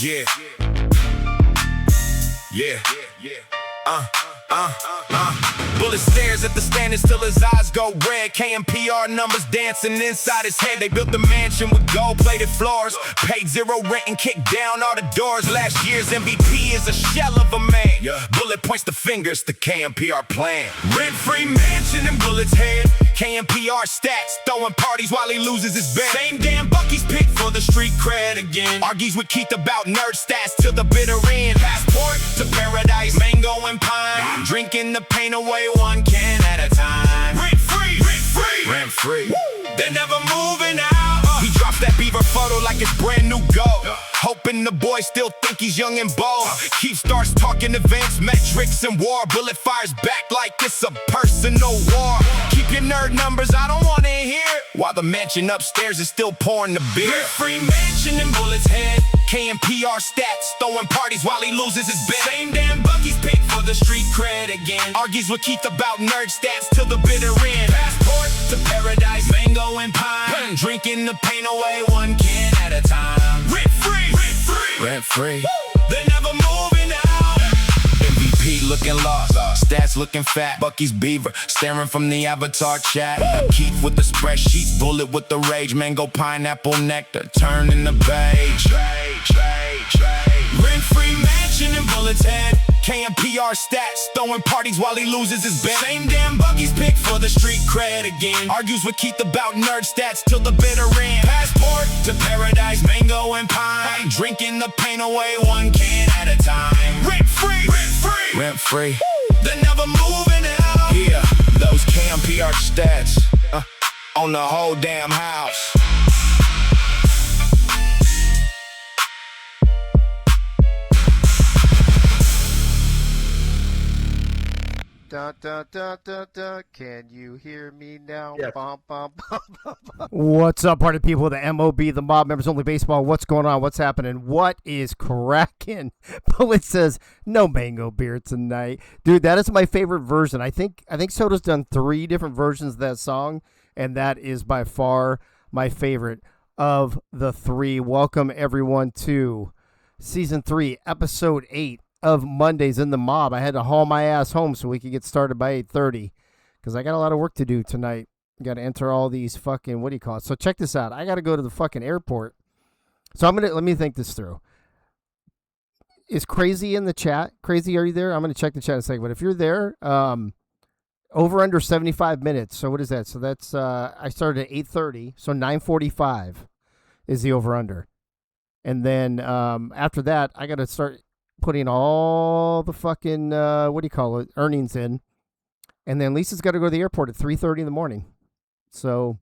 Yeah. Yeah. Bullet stares at the standards till his eyes go red. KMPR numbers dancing inside his head. They built the mansion with gold-plated floors, paid zero rent and kicked down all the doors. Last year's MVP is a shell of a man. Bullet points the fingers to KMPR plan. Rent-free mansion in Bullet's head. KMPR stats, throwing parties while he loses his bet. Same damn Bucky's picked for the street cred again. Argues with Keith about nerd stats till the bitter end. Passport to paradise, mango and pine. Drinking the pain away one can at a time. Rent free, rent free, rent free. They're never moving out. He drops that beaver photo like it's brand new gold. Hoping the boys still think he's young and bold. Keith starts talking advanced metrics and war. Bullet fires back like it's a personal war. Keep your nerd numbers, I don't wanna hear it. While the mansion upstairs is still pouring the beer. Free mansion in Bullet's head. KMPR stats, throwing parties while he loses his bet. Same damn Bucky's picked for the street cred again. Argues with Keith about nerd stats till the bitter end. Passport to paradise, mango and pine. Drinking the pain away one can at a time. Rent free, rent free, rent free. They're never moving out. MVP looking lost, stats looking fat. Bucky's beaver staring from the avatar chat. Keith with the spreadsheets, Bullet with the rage. Mango, pineapple, nectar, turning the page. Rent-free mansion in Bullet's head. KMPR stats, throwing parties while he loses his bet. Same damn Bucky's picked for the street cred again. Argues with Keith about nerd stats till the bitter end. Passport to paradise, mango and pine. Drinking the pain away one can at a time. Rent-free, rent-free, rent-free. They're never moving out. Yeah, those KMPR stats on the whole damn house. Da, da, da, da, da. Can you hear me now? Yeah. Bum, bum, bum, bum, bum. What's up, party people? The MOB, the Mob Members Only Baseball. What's going on? What's happening? What is cracking? Bullet says no mango beer tonight, dude. That is my favorite version. I think Soda's done 3 different versions of that song, and that is by far my favorite of the 3. Welcome everyone to season 3, episode 8. Of Mondays in the Mob. I had to haul my ass home so we could get started by 8:30 because I got a lot of work to do tonight. Got to enter all these fucking, what do you call it? So check this out. I got to go to the fucking airport. So let me think this through. Is Crazy in the chat? Crazy, are you there? I'm going to check the chat in a second. But if you're there, over under 75 minutes. So what is that? So that's, I started at 8:30. So 9:45 is the over under. And then after that, I got to start putting all the fucking, earnings in. And then Lisa's got to go to the airport at 3:30 in the morning. So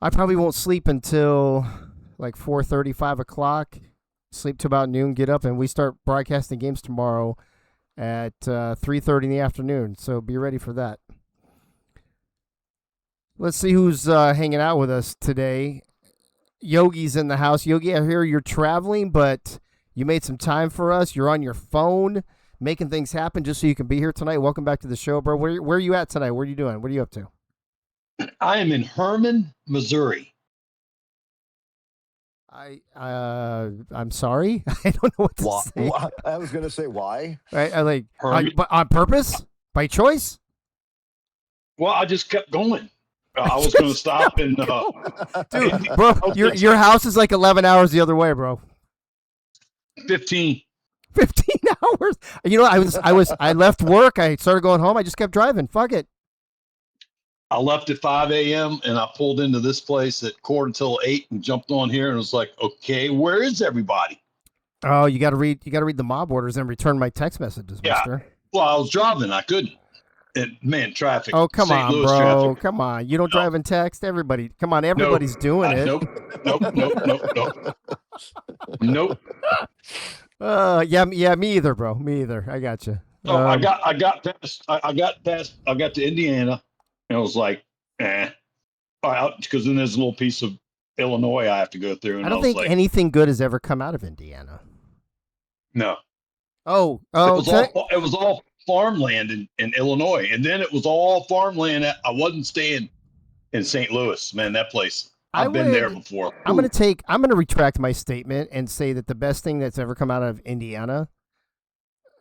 I probably won't sleep until like 4:30, 5 o'clock. Sleep till about noon, get up, and we start broadcasting games tomorrow at 3:30 in the afternoon. So be ready for that. Let's see who's hanging out with us today. Yogi's in the house. Yogi, I hear you're traveling, but you made some time for us. You're on your phone, making things happen just so you can be here tonight. Welcome back to the show, bro. Where are you at tonight? What are you doing? What are you up to? I am in Herman, Missouri. I'm sorry. I don't know what to say. I was going to say why. Right? I like Herman. on purpose, by choice. Well, I just kept going. I was going to stop and Dude, bro, your house is like 11 hours the other way, bro. 15. 15 hours. You know, I left work. I started going home. I just kept driving. Fuck it. I left at 5 a.m. and I pulled into this place at 7:45 and jumped on here and was like, okay, where is everybody? Oh, you got to read the mob orders and return my text messages, Yeah. mister. Well, I was driving. I couldn't. And man, traffic. Oh, come St. on, Louis bro. traffic. Come on. You don't drive and text? Everybody. Come on. Everybody's doing it. Nope. Yeah, me either, bro. Me either. I got you. So I got to Indiana and I was like, all right, because then there's a little piece of Illinois I have to go through. And I don't think anything good has ever come out of Indiana. No. Oh, it was all farmland in Illinois, and then it was all farmland. I wasn't staying in St. Louis, man. That place I've been there before. I'm gonna retract my statement and say that the best thing that's ever come out of Indiana.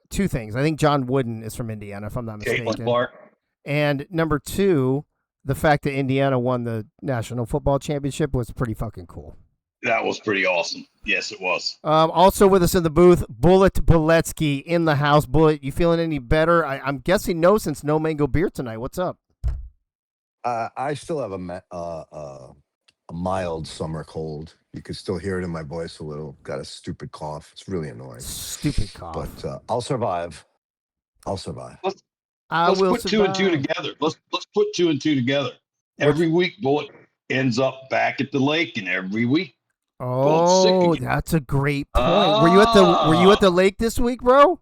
Two things. I think John Wooden is from Indiana, if I'm not mistaken. Caitlin Clark. And number two, the fact that Indiana won the National Football Championship was pretty fucking cool. That was pretty awesome. Yes, it was. Also with us in the booth, Bullet Beletsky in the house. Bullet, you feeling any better? I'm guessing no, since no mango beer tonight. What's up? I still have a mild summer cold. You can still hear it in my voice a little. Got a stupid cough. It's really annoying. Stupid cough. But I'll survive. Let's put two and two together. Let's put two and two together. Every week, Bullet ends up back at the lake, and every week. Oh, that's a great point. Were you at the lake this week, bro?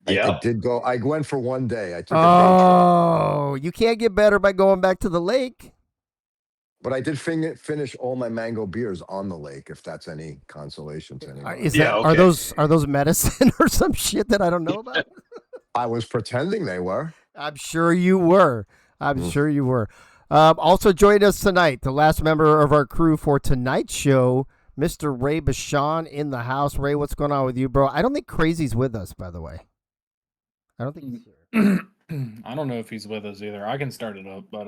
Yeah, I did go. I went for one day. I took a day trip. You can't get better by going back to the lake. But I did finish all my mango beers on the lake, if that's any consolation to anyone. Are those medicine or some shit that I don't know about? I was pretending they were. I'm sure you were. Also joining us tonight, the last member of our crew for tonight's show, Mr. Ray Bashan in the house. Ray, what's going on with you, bro? I don't think Crazy's with us, by the way. I don't think he's here. I don't know if he's with us either. I can start it up, but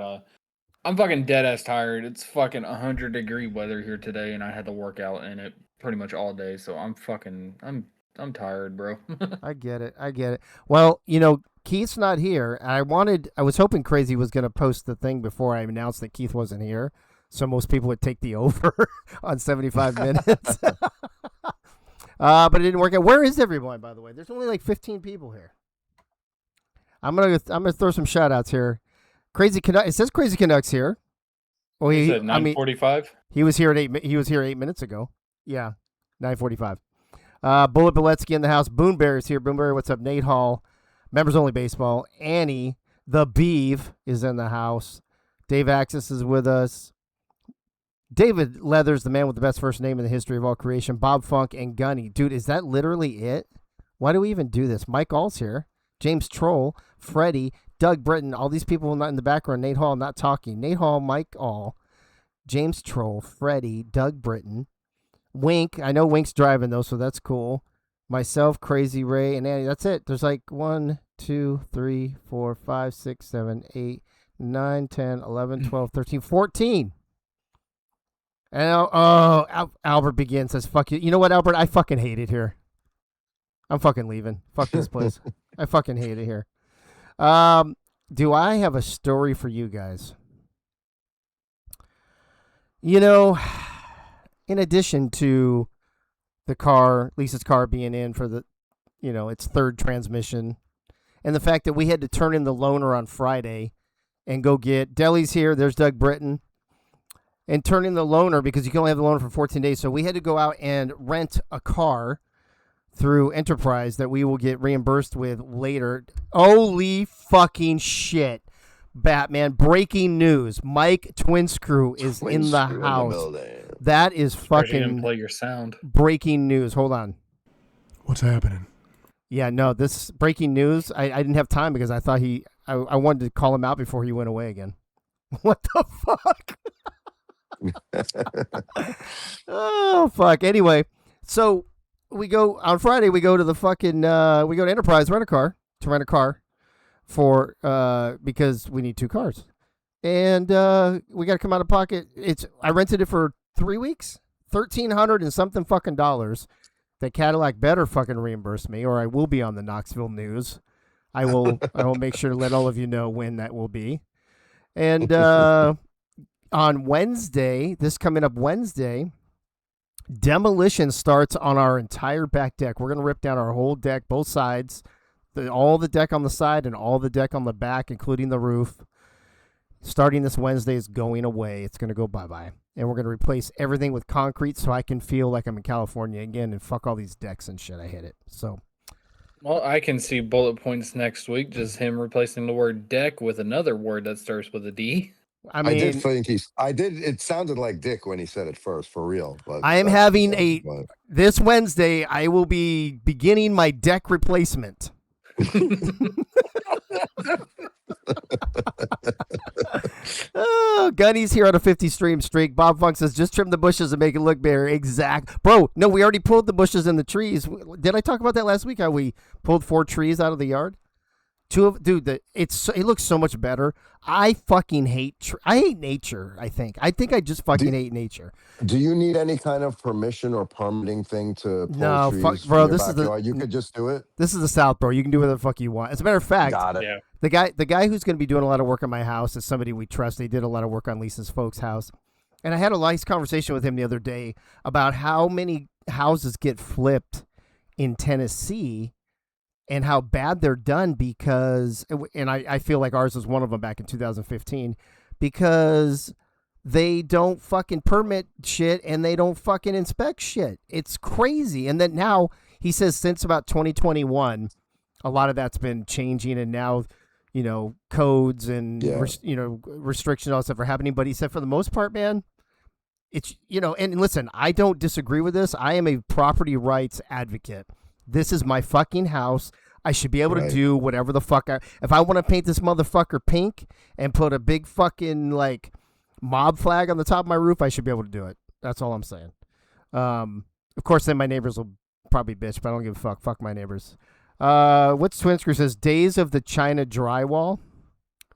I'm fucking dead ass tired. It's fucking 100-degree weather here today, and I had to work out in it pretty much all day. So I'm I'm tired, bro. I get it. Well, Keith's not here. I was hoping Crazy was going to post the thing before I announced that Keith wasn't here, so most people would take the over on 75 minutes. But it didn't work out. Where is everyone, by the way? There's only like 15 people here. I'm gonna throw some shout outs here. Crazy Canucks. It says Crazy Canucks here. Well, he said 9:45. He was here at 8 minutes ago. Yeah, 9:45. Bullet Beletsky in the house. Boonberry is here. Boonberry, what's up? Nate Hall, Members Only Baseball. Annie, the Beeve, is in the house. Dave Axis is with us. David Leathers, the man with the best first name in the history of all creation. Bob Funk and Gunny. Dude, is that literally it? Why do we even do this? Mike All's here. James Troll, Freddie, Doug Britton, all these people not in the background. Nate Hall not talking. Nate Hall, Mike All, James Troll, Freddie, Doug Britton, Wink. I know Wink's driving though, so that's cool. Myself, Crazy Ray, and Annie. That's it. There's like 1, 2, 3, 4, 5, 6, 7, 8, 9, 10, 11, 12, 13, 14. And Albert begins says, "Fuck you." You know what, Albert? I fucking hate it here. I'm fucking leaving. Fuck this place. I fucking hate it here. Do I have a story for you guys? In addition to the car, Lisa's car being in for the, its third transmission, and the fact that we had to turn in the loaner on Friday and go get Deli's here. There's Doug Britton. And turn in the loaner because you can only have the loaner for 14 days. So we had to go out and rent a car through Enterprise that we will get reimbursed with later. Holy fucking shit. Batman, breaking news. Mike Twinscrew is in the house. That is fucking didn't play your sound. Breaking news. Hold on. What's happening? Yeah, no, this breaking news, I didn't have time because I thought I wanted to call him out before he went away again. What the fuck? Oh, fuck. Anyway, so on Friday, we go to the fucking, we go to Enterprise, rent a car for, because we need 2 cars. And, we got to come out of pocket. I rented it for 3 weeks, $1,300 and something fucking dollars. That Cadillac better fucking reimburse me or I will be on the Knoxville News. I will make sure to let all of you know when that will be. And, on Wednesday, this coming up Wednesday, demolition starts on our entire back deck. We're going to rip down our whole deck, both sides, all the deck on the side and all the deck on the back, including the roof. Starting this Wednesday is going away. It's going to go bye-bye. And we're going to replace everything with concrete so I can feel like I'm in California again and fuck all these decks and shit. I hate it. So, well, I can see bullet points next week, just him replacing the word deck with another word that starts with a D. I mean, I did think it sounded like Dick when he said it first, for real. But I am having this Wednesday, I will be beginning my deck replacement. Oh, Gunny's here on a 50 stream streak. Bob Funk says, just trim the bushes and make it look better. Exact. Bro, no, we already pulled the bushes and the trees. Did I talk about that last week? How we pulled 4 trees out of the yard? Dude, it looks so much better. I fucking hate I hate nature, I think I just fucking hate nature. Do you need any kind of permission or permitting thing to pull No, trees fuck, from bro, your this is backyard? You could just do it? This is the South, bro. You can do whatever the fuck you want. As a matter of fact, Got it. Yeah. the guy who's going to be doing a lot of work on my house is somebody we trust. They did a lot of work on Lisa's folks' house. And I had a nice conversation with him the other day about how many houses get flipped in Tennessee and how bad they're done because, and I feel like ours was one of them back in 2015, because they don't fucking permit shit and they don't fucking inspect shit. It's crazy. And then now, he says since about 2021, a lot of that's been changing, and now, you know, codes and, restrictions, all that stuff are happening. But he said for the most part, man, it's, you know, and listen, I don't disagree with this. I am a property rights advocate. This is my fucking house. I should be able to do whatever the fuck if I want to paint this motherfucker pink and put a big fucking like mob flag on the top of my roof, I should be able to do it. That's all I'm saying. Of course, then my neighbors will probably bitch, but I don't give a fuck. Fuck my neighbors. What's Twin Screw says? Days of the China drywall.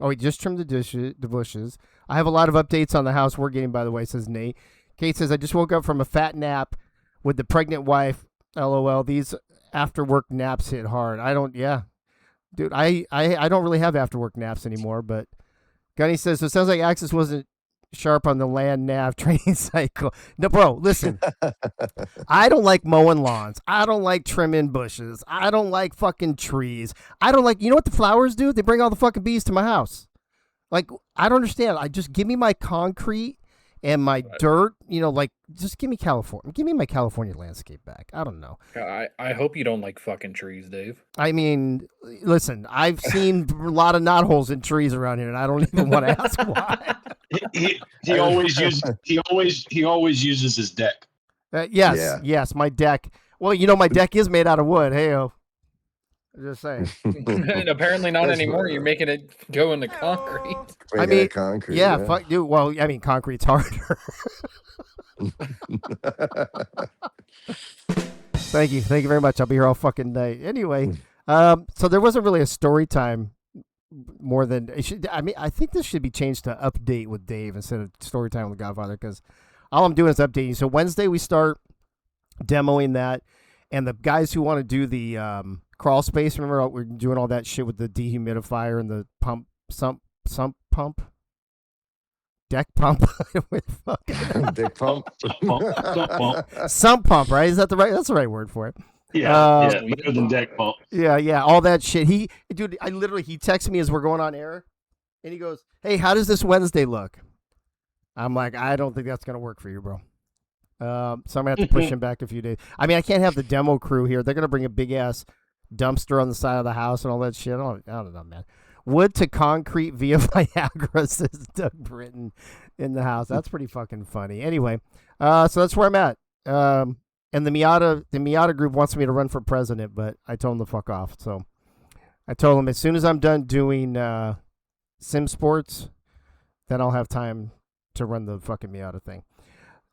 Oh, he just trimmed the bushes. I have a lot of updates on the house we're getting, by the way, says Nate. Kate says, I just woke up from a fat nap with the pregnant wife. LOL. These after work naps hit hard. Dude, I don't really have after work naps anymore, but Gunny says, so it sounds like Axis wasn't sharp on the land nav training cycle. No, bro, listen. I don't like mowing lawns. I don't like trimming bushes. I don't like fucking trees. I don't like, you know what the flowers do? They bring all the fucking bees to my house. Like, I don't understand. I just give me my concrete and my dirt, you know, like, just give me California. Give me my California landscape back. I don't know. I hope you don't like fucking trees, Dave. I mean, listen, I've seen a lot of knotholes in trees around here, and I don't even want to ask why. He always uses his deck. Yes, my deck. Well, you know, my deck is made out of wood. Hey-o. I'm just saying. And apparently not anymore. You're making it go into concrete. I mean, concrete. Yeah, fuck, dude. Well, I mean, concrete's harder. Thank you very much. I'll be here all fucking night. Anyway, so there wasn't really a story time more than it should. I mean, I think this should be changed to update with Dave instead of story time with Godfather, because all I'm doing is updating. So Wednesday we start demoing that, and the guys who want to do the crawl space, remember we're doing all that shit with the dehumidifier and the sump pump. Deck pump, Dick pump, sump pump, right? Is that that's the right word for it? Yeah, better than deck pump. Yeah, all that shit. He texted me as we're going on air, and he goes, "Hey, how does this Wednesday look?" I'm like, I don't think that's gonna work for you, bro. So I'm gonna have to push him back a few days. I mean, I can't have the demo crew here. They're gonna bring a big ass dumpster on the side of the house and all that shit. I don't know, man. Wood to concrete via Viagra, says Doug Britton in the house. That's pretty fucking funny. Anyway, so that's where I'm at. And the Miata group wants me to run for president, but I told them to fuck off. So I told them as soon as I'm done doing Sim Sports, then I'll have time to run the fucking Miata thing.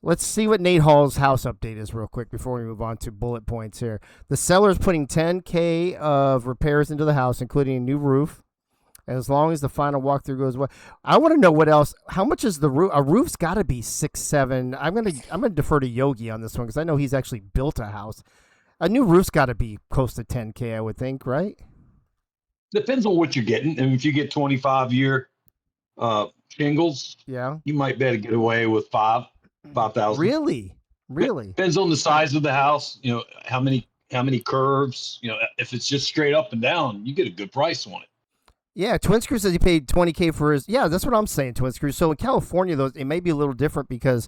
Let's see what Nate Hall's house update is real quick before we move on to bullet points here. The seller's putting $10K of repairs into the house, including a new roof. As long as the final walkthrough goes well, I want to know what else. How much is the roof? A roof's got to be 6-7. I'm gonna defer to Yogi on this one because I know he's actually built a house. A new roof's got to be close to 10K, I would think, right? Depends on what you're getting. And if you get 25-year shingles, Yeah, you might be able to get away with 5,000. Really? Depends on the size of the house. You know how many curves. You know, if it's just straight up and down, you get a good price on it. Yeah, Twin Screw says he paid $20K for his. Yeah, that's what I'm saying, Twin Screw. So in California, though, it may be a little different because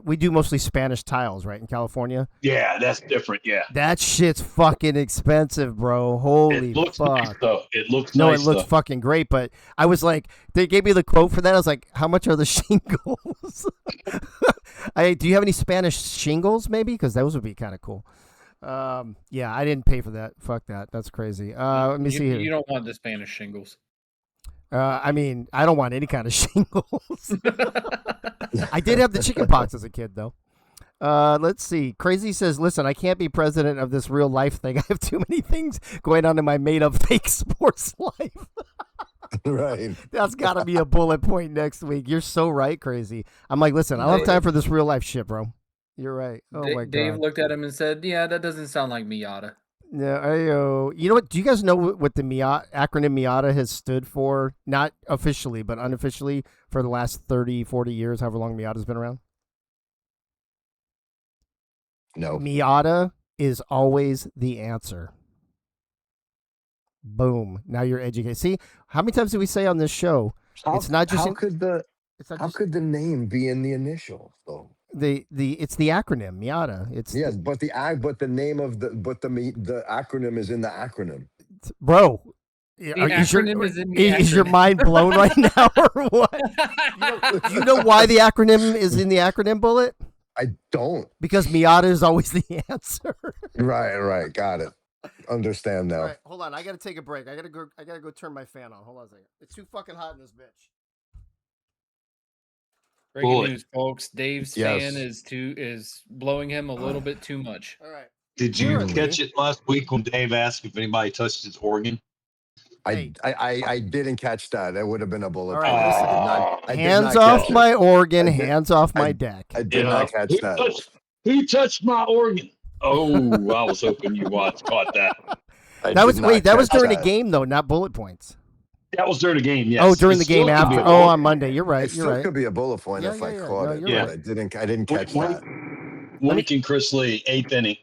we do mostly Spanish tiles, right, in California. Yeah, that's different. Yeah, that shit's fucking expensive, bro. Holy fuck! Nice, though. It looks no, nice, it looks fucking great. But I was like, they gave me the quote for that. I was like, how much are the shingles? Do you have any Spanish shingles, maybe? Because those would be kind of cool. Yeah, I didn't pay for that. Fuck that. That's crazy. Let me see here. You don't want the Spanish shingles. I mean, I don't want any kind of shingles. I did have the chicken pox as a kid, though. Let's see. Crazy says, listen, I can't be president of this real life thing. I have too many things going on in my made up fake sports life. Right. That's got to be a bullet point next week. You're so right, Crazy. I'm like, listen, I don't have time for this real life shit, bro. You're right. Oh, my God. Dave looked at him and said, yeah, that doesn't sound like Miata. Yeah, you know what? Do you guys know what the acronym Miata has stood for? Not officially, but unofficially for the last 30, 40 years, however long Miata's been around? No. Miata is always the answer. Boom. Now you're educated. See, how many times do we say on this show? It's not just how could the name be in the initial though? It's the acronym Miata. It's but the name of the acronym is in the acronym. Bro. The acronym is in the Is your mind blown right now or what? Do you know why the acronym is in the acronym, Bullet? I don't. Because Miata is always the answer. Right. Got it. Understand now. All right, hold on. I gotta take a break. I gotta go turn my fan on. Hold on a second. It's too fucking hot in this bitch. Breaking news, folks. Dave's fan is blowing him a little bit too much. All right. Did you catch it last week when Dave asked if anybody touched his organ? I didn't catch that. That would have been a bullet. All right, I did hands not off catch my it. organ, hands off my deck. I did not catch that. Who touched my organ? Oh, I was hoping you caught that. That was during the game though, not bullet points. That was during the game, yes. Oh, during the game after. Oh, on Monday. You're right. It still could be a bullet point if I caught it. Right. I didn't catch that. Wink and Chris Lee, 8th inning.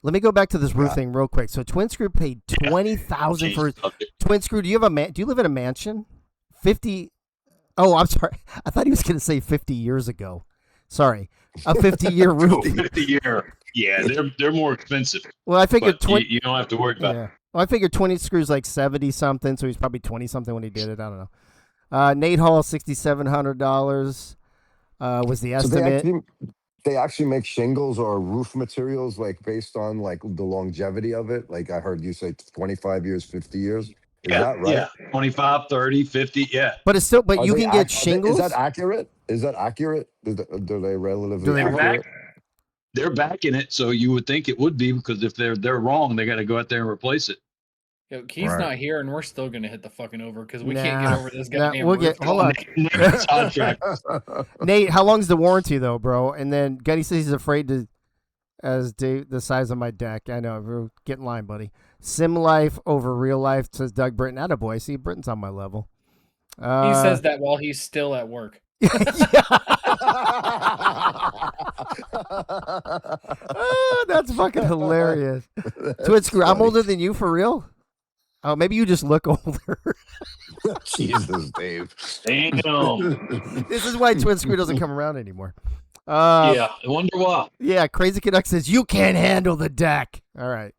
Let me go back to this roof thing real quick. So Twin Screw paid $20,000 for Twin Screw. Do you live in a mansion? 50. Oh, I'm sorry. I thought he was going to say 50 years ago. Sorry, a 50-year roof. 50-year. Yeah, they're more expensive. Well, I figured you don't have to worry about it. Well, I figured 20 Screw's like 70 something, so he's probably 20 something when he did it. I don't know. Nate Hall, $6,700 was the estimate. So they actually make shingles or roof materials like based on like the longevity of it. Like I heard you say 25 years, 50 years. Is that right? Yeah, 25, 30, 50, yeah. But it's still, you can get shingles. Is that accurate? Do they relatively accurate? They're backing it, so you would think it would be because if they're wrong, they got to go out there and replace it. Yo, Keith's not here, and we're still gonna hit the fucking over because we can't get over this goddamn. Hold on. Nate, how long's the warranty though, bro? And then Getty says he's afraid to, as Dave, the size of my deck. I know, bro. Get in line, buddy. Sim life over real life, says Doug Britton. Attaboy. See, Britton's on my level. He says that while he's still at work. Oh, that's fucking hilarious. Twin Screw, I'm older than you for real? Oh, maybe you just look older. Jesus, Dave. Damn. This is why Twin Screw doesn't come around anymore. Yeah, I wonder why. Yeah, Crazy Canuck says, you can't handle the deck. All right,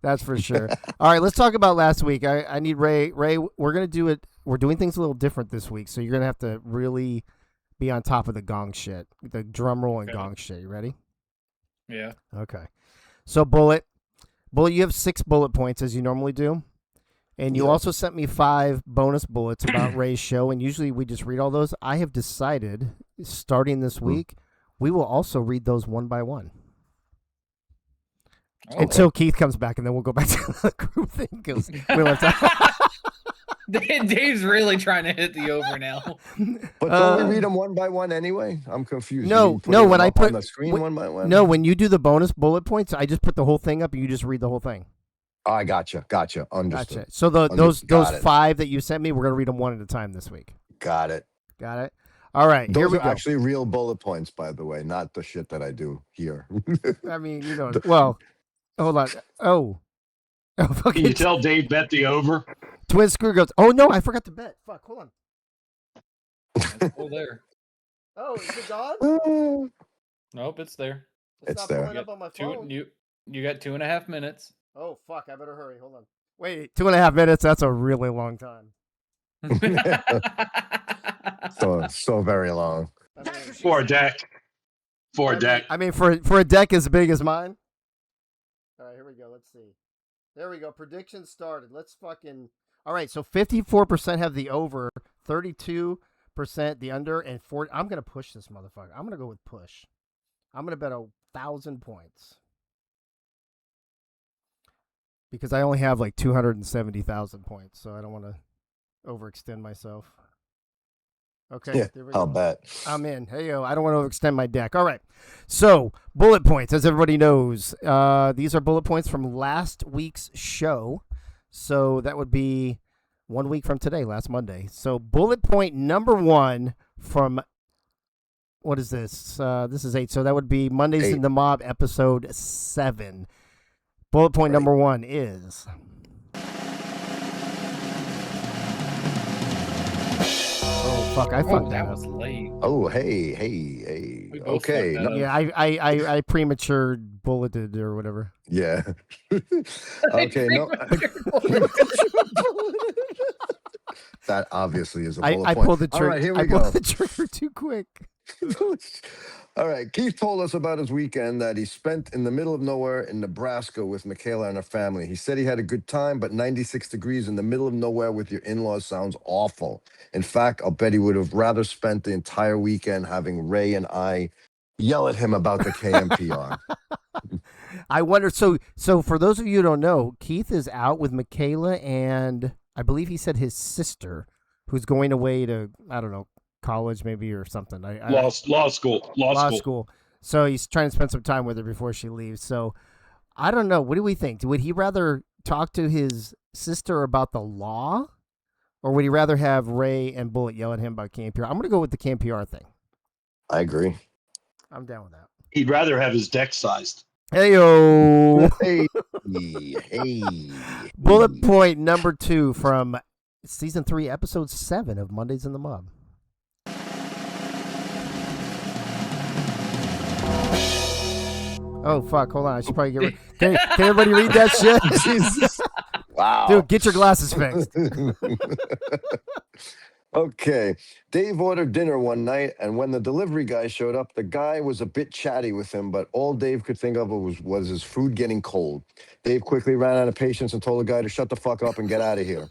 that's for sure. All right, let's talk about last week. I need Ray. Ray, we're going to do it. We're doing things a little different this week, so you're going to have to really be on top of the gong shit, the drum roll and gong shit. You ready? Yeah. Okay. So, Bullet, you have 6 bullet points as you normally do. And you also sent me 5 bonus bullets about Ray's show, and usually we just read all those. I have decided, starting this week, we will also read those one by one. Okay. Until Keith comes back, and then we'll go back to the group thing, because we don't have time. Dave's really trying to hit the over now. But don't we read them one by one anyway? I'm confused. No. When I put on the screen one by one. No, when you do the bonus bullet points, I just put the whole thing up, and you just read the whole thing. Oh, I gotcha. Understood. Gotcha. So those 5 that you sent me, we're gonna read them one at a time this week. Got it. All right. Those here we are go. actually real bullet points, by the way, not the shit that I do here. I mean, well, hold on. Oh, Can you tell Dave bet the over? Twin Screw goes, oh no, I forgot to bet. Fuck, hold on. It's still there. Oh, is it gone? Nope, it's there. It's there. Up on my phone. You got 2.5 minutes. Oh fuck, I better hurry. Hold on. Wait, 2.5 minutes? That's a really long time. so very long. For a deck. I mean, for a deck as big as mine. All right, here we go. Let's see. There we go. Predictions started. Let's fucking. All right, so 54% have the over, 32% the under, and 40. I'm gonna push this motherfucker. I'm gonna go with push. I'm gonna bet 1,000 points because I only have like 270,000 points, so I don't want to overextend myself. Okay, Yeah, there we I'll go. bet. I'm in. Hey, yo, I don't want to overextend my deck. All right. So, bullet points, as everybody knows. These are bullet points from last week's show. So, that would be 1 week from today, last Monday. So, bullet point number 1 from, what is this? This is 8. So, that would be Mondays 8. in the Mob, episode 7. Bullet point Right. number 1 is... Oh, fuck, I fucked that that was up. late. Oh, hey. We both Okay. fucked that up. Yeah, I premature bulleted or whatever. Yeah. Okay. No. That obviously is a bullet I point. pulled the All trigger. right, here we I go. pulled the trigger too quick. All right. Keith told us about his weekend that he spent in the middle of nowhere in Nebraska with Michaela and her family. He said he had a good time, but 96 degrees in the middle of nowhere with your in-laws sounds awful. In fact, I'll bet he would have rather spent the entire weekend having Ray and I yell at him about the KMPR. I wonder. So for those of you who don't know, Keith is out with Michaela and I believe he said his sister, who's going away to, I don't know, college maybe or something. Law school. Law school. So he's trying to spend some time with her before she leaves. So I don't know. What do we think? Would he rather talk to his sister about the law, or would he rather have Ray and Bullet yell at him about KMPR? I'm going to go with the KMPR thing. I agree. I'm down with that. He'd rather have his deck sized. Hey-yo. Hey. Bullet point number 2 from season 3, episode 7 of Mondays in the Mob. Oh, fuck. Hold on. I should probably get can everybody read that shit? Jesus. Wow. Dude, get your glasses fixed. Okay. Dave ordered dinner one night, and when the delivery guy showed up, the guy was a bit chatty with him, but all Dave could think of was his food getting cold. Dave quickly ran out of patience and told the guy to shut the fuck up and get out of here.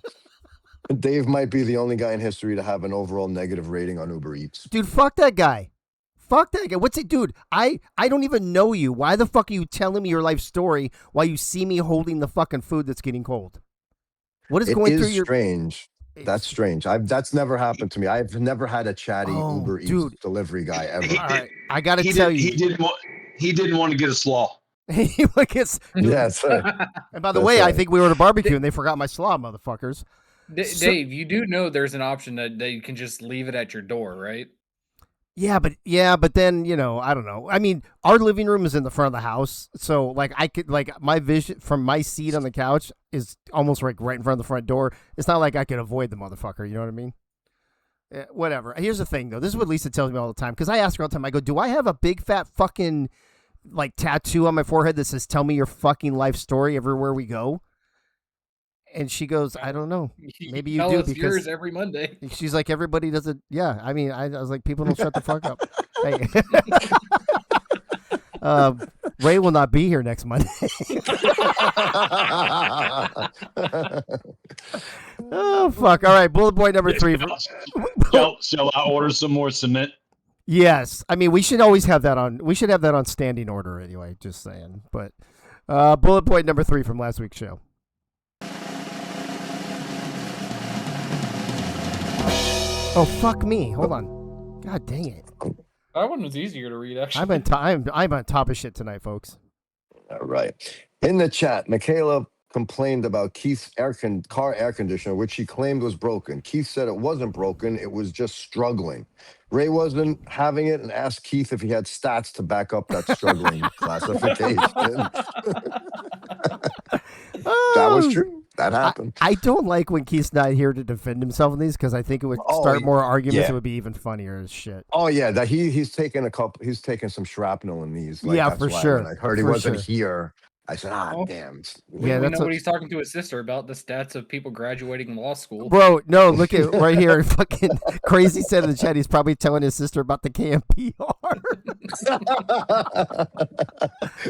Dave might be the only guy in history to have an overall negative rating on Uber Eats. Dude, fuck that guy. Fuck that guy. What's it, dude? I don't even know you. Why the fuck are you telling me your life story while you see me holding the fucking food that's getting cold? What is going through your... Strange. That's strange. That's never happened to me. I've never had a chatty Uber Eats delivery guy ever. All right, I got to tell you. He didn't want to get a slaw. Yes. And by the way, I think we were at a barbecue and they forgot my slaw, motherfuckers. Dave, you do know there's an option that you can just leave it at your door, right? Yeah, but then, you know, I don't know. I mean, our living room is in the front of the house, so like I could, like, my vision from my seat on the couch is almost like right in front of the front door. It's not like I could avoid the motherfucker. You know what I mean? Whatever. Here's the thing, though. This is what Lisa tells me all the time, because I ask her all the time. I go, "Do I have a big fat fucking like tattoo on my forehead that says 'Tell me your fucking life story' everywhere we go?" And she goes, "I don't know. Maybe you do, because yours every Monday." She's like, everybody doesn't. Yeah, I mean, I was like, people don't shut the fuck up. Hey. Ray will not be here next Monday. Oh, fuck. All right, bullet point number 3. Shall I order some more cement? Yes. I mean, we should always have that on. We should have that on standing order anyway, just saying. But bullet point number 3 from last week's show. Oh, fuck me. Hold on. God dang it. That one was easier to read, actually. I'm on top of shit tonight, folks. All right. In the chat, Michaela complained about Keith's car air conditioner, which she claimed was broken. Keith said it wasn't broken, it was just struggling. Ray wasn't having it and asked Keith if he had stats to back up that struggling classification. That was true. That happened. I don't like when Keith's not here to defend himself in these, because I think it would start more arguments. It would be even funnier as shit. Oh yeah, that he's taken he's taken some shrapnel in these. Like, yeah, that's for why sure. When I heard he wasn't here, I said, damn. Yeah, we know what he's talking to his sister about, the stats of people graduating law school. Bro, no, look at right here. Fucking Crazy said in the chat, he's probably telling his sister about the KMPR.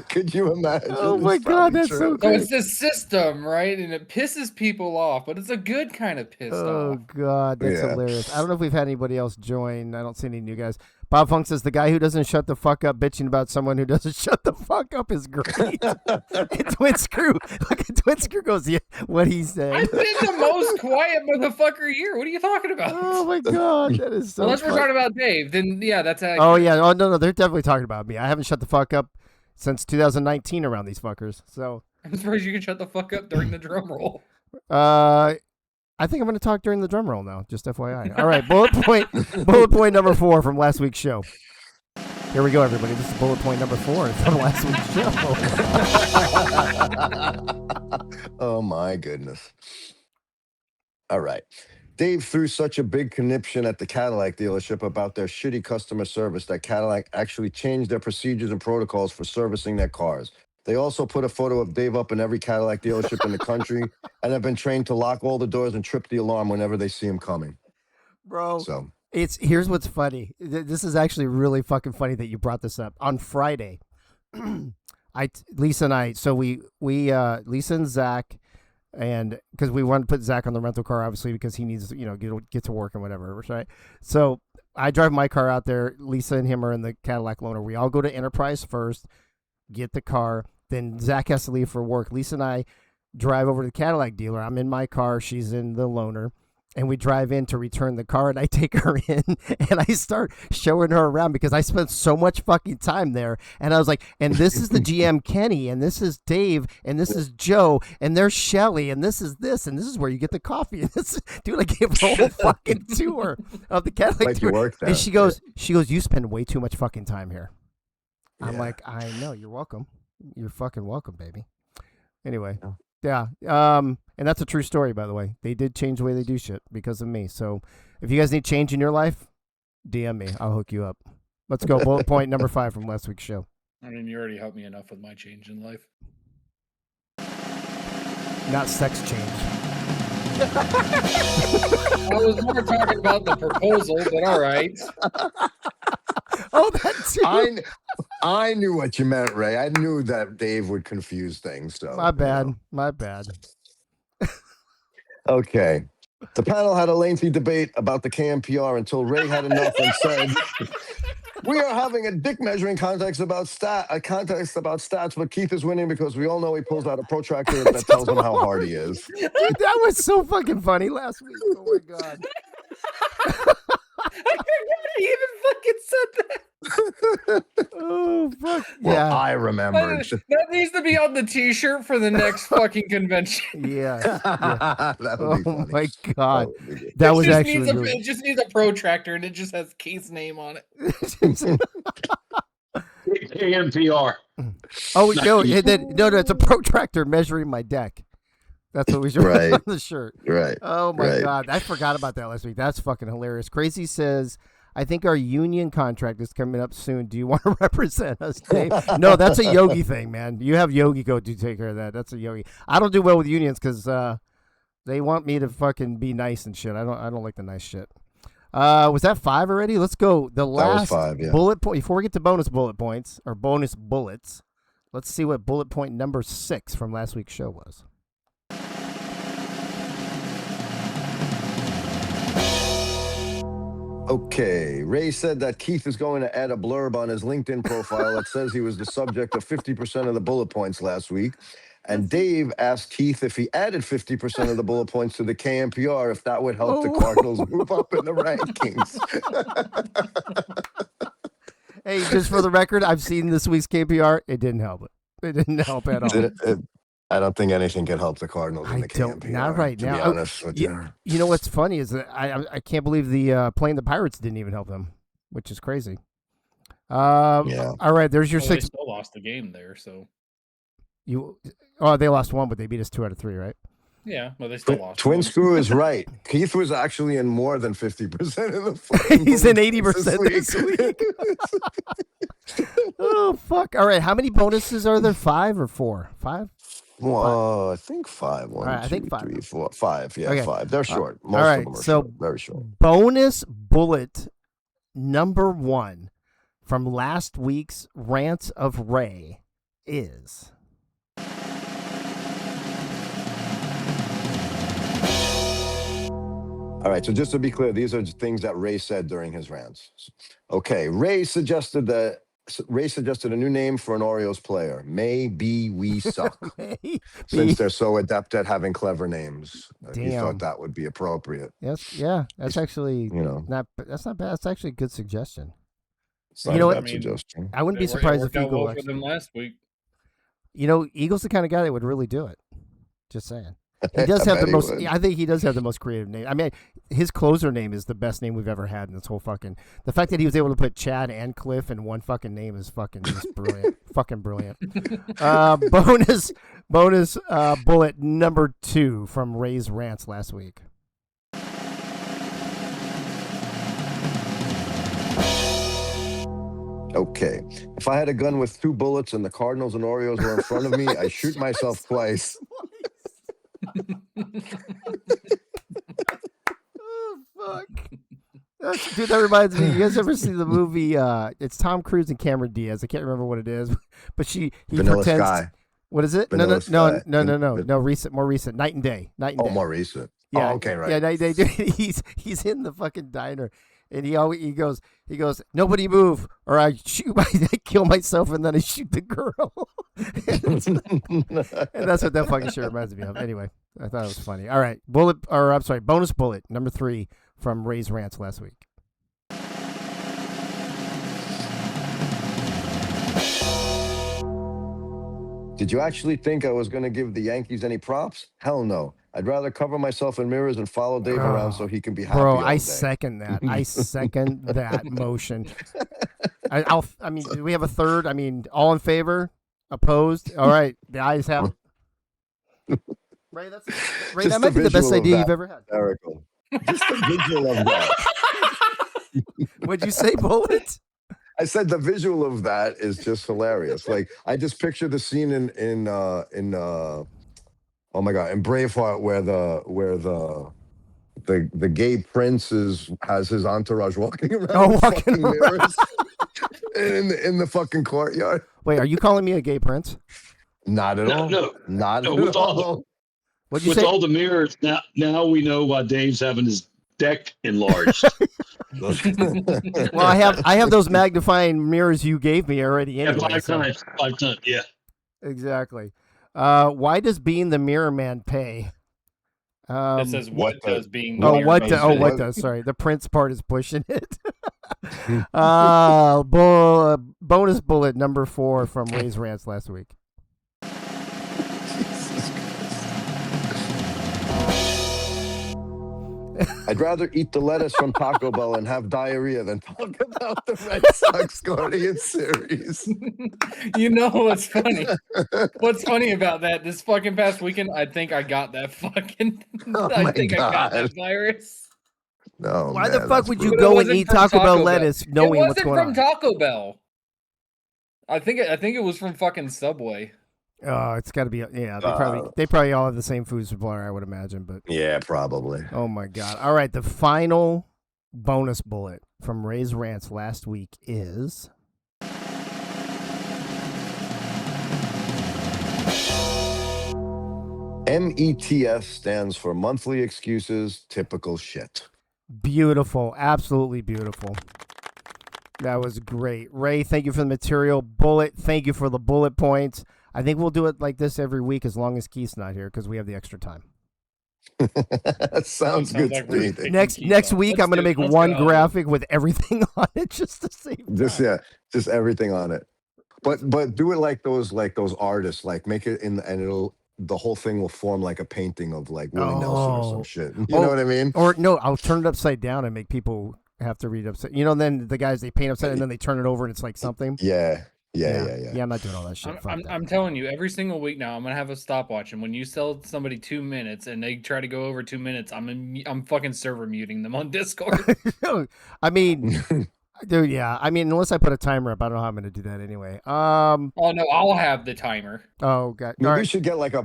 Could you imagine? Oh my It's God, probably that's so true. So great. it's the system, right? And it pisses people off, but it's a good kind of pissed Oh off. God, that's Yeah. hilarious. I don't know if we've had anybody else join. I don't see any new guys. Bob Funk says the guy who doesn't shut the fuck up bitching about someone who doesn't shut the fuck up is great. And Twin Screw, look at Twin Screw goes, yeah, what he said. I've been the most quiet motherfucker here. What are you talking about? Oh my God, that is so Unless we're funny. talking about Dave, then yeah, that's accurate. Oh yeah, oh no, they're definitely talking about me. I haven't shut the fuck up since 2019 around these fuckers. So I'm surprised you can shut the fuck up during the drum roll. I think I'm going to talk during the drum roll now, just FYI. All right, bullet point number 4 from last week's show. Here we go, everybody. This is bullet point number 4 from last week's show. Oh my goodness. All right. Dave threw such a big conniption at the Cadillac dealership about their shitty customer service that Cadillac actually changed their procedures and protocols for servicing their cars. They also put a photo of Dave up in every Cadillac dealership in the country and have been trained to lock all the doors and trip the alarm whenever they see him coming. Bro, So here's what's funny. This is actually really fucking funny that you brought this up. On Friday, Lisa and I, so we Lisa and Zach, and because we wanted to put Zach on the rental car, obviously, because he needs to, get to work and whatever, right? So I drive my car out there. Lisa and him are in the Cadillac loaner. We all go to Enterprise first, get the car. Then Zach has to leave for work. Lisa and I drive over to the Cadillac dealer. I'm in my car. She's in the loaner. And we drive in to return the car, and I take her in, and I start showing her around because I spent so much fucking time there. And I was like, and this is the GM Kenny, and this is Dave, and this is Joe, and there's Shelly, and this, and this is where you get the coffee. And this, dude, I gave her a whole fucking tour of the Cadillac like you tour. work there. And she goes, you spend way too much fucking time here. I'm Yeah. like, I know, you're welcome. You're fucking welcome, baby. Anyway. Yeah. Yeah. And that's a true story, by the way. They did change the way they do shit because of me. So if you guys need change in your life, DM me. I'll hook you up. Let's go. Bullet point number 5 from last week's show. I mean, you already helped me enough with my change in life. Not sex change. I was more talking about the proposal, but all right. Oh, that too. I knew what you meant, Ray. I knew that Dave would confuse things. So My bad. My bad. Okay. The panel had a lengthy debate about the KMPR until Ray had enough and said, "We are having a dick measuring contest about stats, but Keith is winning because we all know he pulls out a protractor that tells him how hard he is." Dude, that was so fucking funny last week. Oh my god. I forgot he even fucking said that. Oh fuck. Well, Yeah. I remembered. That needs to be on the T-shirt for the next fucking convention. Yeah. That would be Oh funny. my god. That would be good. That was It just actually needs really... it just needs a protractor, and it just has Keith's name on it. KMPR. Oh no, no, it's a protractor measuring my deck. That's what we should write on the shirt. Right. Oh my Right. god, I forgot about that last week. That's fucking hilarious. Crazy says, I think our union contract is coming up soon. Do you want to represent us, Dave? No, that's a Yogi thing, man. You have Yogi go to take care of that. That's a Yogi. I don't do well with unions because they want me to fucking be nice and shit. I don't like the nice shit. Was that 5 already? Let's go. The last 5, yeah. bullet point before we get to bonus bullet points or bonus bullets. Let's see what bullet point number 6 from last week's show was. Okay. Ray said that Keith is going to add a blurb on his LinkedIn profile that says he was the subject of 50% of the bullet points last week. And Dave asked Keith if he added 50% of the bullet points to the KMPR, if that would help the Cardinals move up in the rankings. Hey, just for the record, I've seen this week's KPR. It didn't help it. It didn't help at all. I don't think anything can help the Cardinals in the KMPR. Not right to now. be honest with you. You know what's funny is that I can't believe the playing the Pirates didn't even help them, which is crazy. Yeah. All right, there's your Well, 6. They still lost the game there, so They lost 1, but they beat us 2 out of 3, right? yeah. Well, they still lost. Twin one. Screw is right. Keith was actually in more than 50% of the fucking He's in bullet 80% points this week. Oh fuck! All right, how many bonuses are there? 5 or 4? 5? Well, I think 5. All right, I think 5. 3, 4, 5. Yeah, Okay. 5. They're short. Most all right, of them are so short. Very short. Bonus bullet number 1 from last week's Rants of Ray is... All right, so just to be clear, these are things that Ray said during his rants. Okay, Ray suggested a new name for an Orioles player. Maybe we suck. Since they're so adept at having clever names, he thought that would be appropriate. Yes, yeah, that's actually not bad. That's actually a good suggestion. You know what? Suggestion. I wouldn't be surprised if Eagle for them last week. Eagle's the kind of guy that would really do it. Just saying. He does have the most. I think he does have the most creative name. I mean, his closer name is the best name we've ever had in this whole fucking. The fact that he was able to put Chad and Cliff in one fucking name is fucking just brilliant. Fucking brilliant. Bonus bullet number 2 from Ray's rants last week. Okay. If I had a gun with 2 bullets and the Cardinals and Orioles were in front of me, I shoot myself twice. Oh fuck! Dude, that reminds me. You guys ever see the movie? It's Tom Cruise and Cameron Diaz. I can't remember what it is, but he Vanilla pretends. Sky. What is it? Vanilla Sky. No. More recent. Night and Day. More recent. Yeah. Oh, okay, right. Yeah, Night and Day. He's in the fucking diner. And he goes, nobody move, or I kill myself, and then I shoot the girl. And that's what that fucking shit reminds me of. Anyway, I thought it was funny. All right, bonus bullet number 3 from Ray's rants last week. Did you actually think I was going to give the Yankees any props? Hell no. I'd rather cover myself in mirrors and follow Dave around so he can be happy. Bro, all I day. second that. I second that motion. I mean, do we have a third? I mean, all in favor? Opposed? All right, the ayes have it. Ray, that might be the best idea you've ever had. Hysterical. Just the visual of that. What'd you say, Bullet? I said the visual of that is just hilarious. Like I just picture the scene in oh my god, in Braveheart where the gay prince has his entourage walking around walking around. mirrors in the fucking courtyard. Wait, are you calling me a gay prince? Not at all. Not at all. What'd you with say? all the mirrors, now we know why Dave's having his deck enlarged. Well, I have those magnifying mirrors you gave me already. Anyway, yeah, 5 times. Yeah. Exactly. Why does being the mirror man pay? It says what does being the what mirror does man what pay? does sorry, the Prince part is pushing it. Bonus bullet number 4 from Ray's rants last week. I'd rather eat the lettuce from Taco Bell and have diarrhea than talk about the Red Sox Guardians series. You know what's funny? What's funny about that? This fucking past weekend, I think I got that fucking. I got that virus. No, why the fuck would you go and eat Taco Bell lettuce knowing what's going on? It wasn't from Taco Bell. I think it was from fucking Subway. Oh, it's got to be. Yeah, they probably all have the same food supplier, I would imagine. But yeah, probably. Oh my god! All right, the final bonus bullet from Ray's rants last week is. METS stands for monthly excuses, typical shit. Beautiful, absolutely beautiful. That was great, Ray. Thank you for the material. Bullet, thank you for the bullet points. I think we'll do it like this every week as long as Keith's not here because we have the extra time. That sounds good like to me. Next week, I'm going to make one graphic with everything on it just to save time. Just everything on it. But do it like those artists. Like make it the whole thing will form like a painting of like Willie Nelson or some shit. You know what I mean? Or no, I'll turn it upside down and make people have to read upside. Then the guys they paint upside and then they turn it over and it's like something. Yeah. Yeah. I'm not doing all that shit. I'm telling you, every single week now, I'm gonna have a stopwatch, and when you sell somebody 2 minutes and they try to go over 2 minutes, I'm fucking server muting them on Discord. I mean, dude, yeah. I mean, unless I put a timer up, I don't know how I'm gonna do that anyway. Oh no, I'll have the timer. Oh god. Maybe we should get like a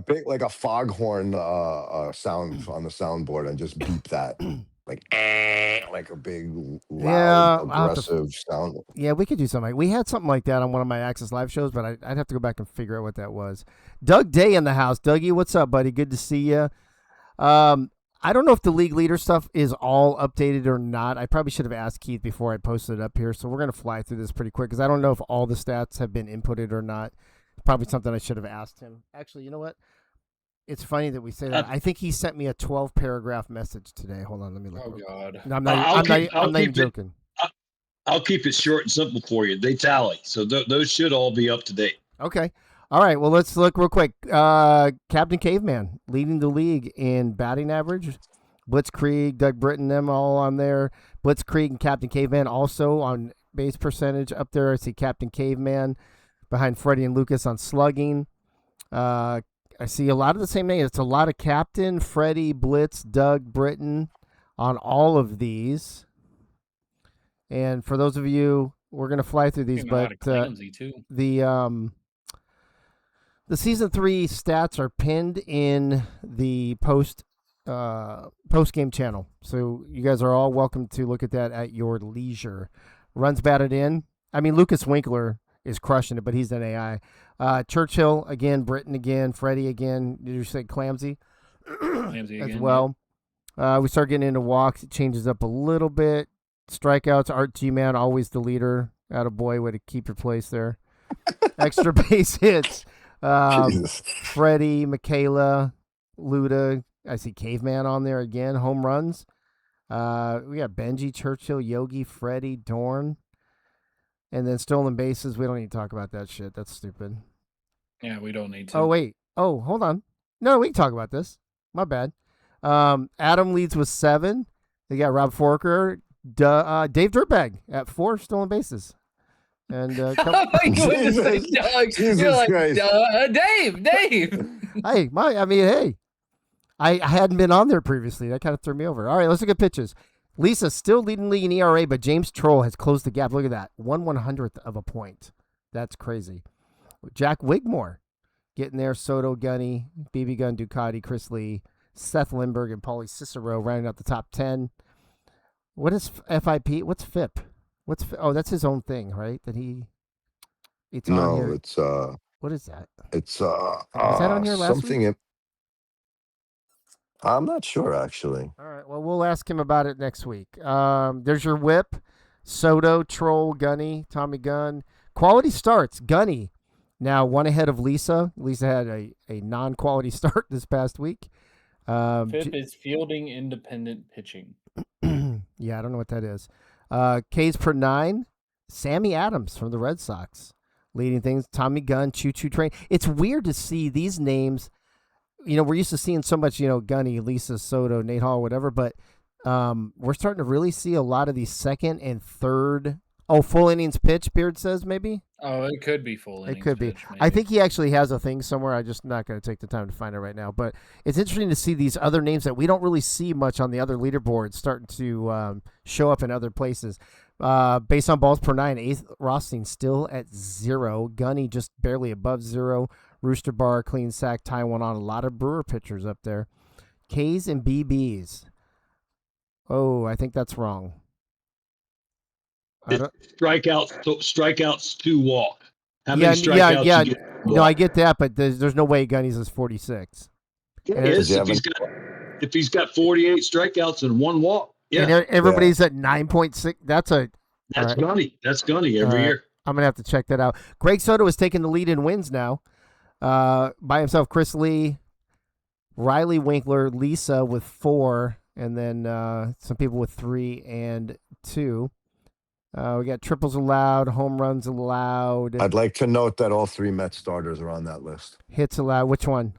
foghorn sound on the soundboard and just beep that. like a big, Yeah, loud, aggressive sound. Yeah, we could do something. We had something like that on one of my Access Live shows, but I'd have to go back and figure out what that was. Doug Day in the house. Dougie, what's up, buddy? Good to see you. I don't know if the league leader stuff is all updated or not. I probably should have asked Keith before I posted it up here, so we're going to fly through this pretty quick because I don't know if all the stats have been inputted or not. Probably something I should have asked him. Actually, you know what? It's funny that we say that. I think he sent me a 12-paragraph message today. Hold on, let me look. Oh God. No, I'm I'll not even keep it- joking. I'll keep it short and simple for you. They tally, so those should all be up to date. Okay. All right. Well, let's look real quick. Captain Caveman leading the league in batting average. Blitzkrieg, Doug Britton, them all on there. Blitzkrieg and Captain Caveman also on base percentage up there. I see Captain Caveman behind Freddie and Lucas on slugging. I see a lot of the same names. It's a lot of Captain, Freddie, Blitz, Doug, Britton on all of these. And for those of you, we're going to fly through these, but the season 3 stats are pinned in the post game channel, so you guys are all welcome to look at that at your leisure. Runs batted in. I mean, Lucas Winkler is crushing it, but he's an AI. Churchill again, Britton again, Freddie again. Did you say Clamsy? Clamsy as again, well. We start getting into walks. It changes up a little bit. Strikeouts. Art G-Man always the leader. Attaboy, way to keep your place there. Extra base hits. Freddie, Michaela, Luda. I see Caveman on there again. Home runs. We got Benji, Churchill, Yogi, Freddie, Dorn. And then stolen bases. We don't need to talk about that shit. That's stupid. Yeah, we don't need to. Oh, wait. Oh, hold on. No, we can talk about this. My bad. Adam leads with 7. They got Rob Forker. Dave Dirtbag at 4 stolen bases. And Oh my goodness, Doug. You're like, Dave. hey, I hadn't been on there previously. That kind of threw me over. All right, let's look at pitches. Lisa still leading league in ERA, but James Troll has closed the gap. Look at that. 1/100th of a point. That's crazy. Jack Wigmore getting there. Soto, Gunny, BB Gun, Ducati, Chris Lee, Seth Lindbergh, and Paulie Cicero rounding out the top 10. What is FIP? What's FIP? Oh, that's his own thing, right? It's on here. It's What is that? It's Was that on here last something. week? I'm not sure actually. All right. Well, we'll ask him about it next week. There's your whip. Soto, Troll, Gunny, Tommy Gunn. Quality starts. Gunny now 1 ahead of Lisa. Lisa had a non-quality start this past week. Fifth is fielding independent pitching. Yeah, I don't know what that is. Ks per 9. Sammy Adams from the Red Sox leading things. Tommy Gunn, Choo Choo Train. It's weird to see these names. You know, we're used to seeing so much, Gunny, Lisa, Soto, Nate Hall, whatever, but we're starting to really see a lot of these second and third. Oh, full innings pitch, Beard says, maybe? Oh, it could be full innings. It could be. Pitch, I think he actually has a thing somewhere. I'm just not going to take the time to find it right now. But it's interesting to see these other names that we don't really see much on the other leaderboards starting to show up in other places. Based on balls per 9, 8th Rothstein still at 0. Gunny just barely above 0. Rooster Bar, Clean Sack, Taiwan on. A lot of Brewer pitchers up there. Ks and BBs. Oh, I think that's wrong. Strikeouts to walk. How many strikeouts? Yeah. You get to No, I walk? get that, but there's no way Gunny's is 46. Yes, if he's got 48 strikeouts and 1 walk. Yeah, and everybody's at 9.6. That's right. Gunny. That's Gunny every year. I'm gonna have to check that out. Greg Soto is taking the lead in wins now, by himself. Chris Lee, Riley Winkler, Lisa with 4, and then some people with 3 and 2. We got triples allowed, home runs allowed. I'd like to note that all 3 Mets starters are on that list. Hits allowed. Which one?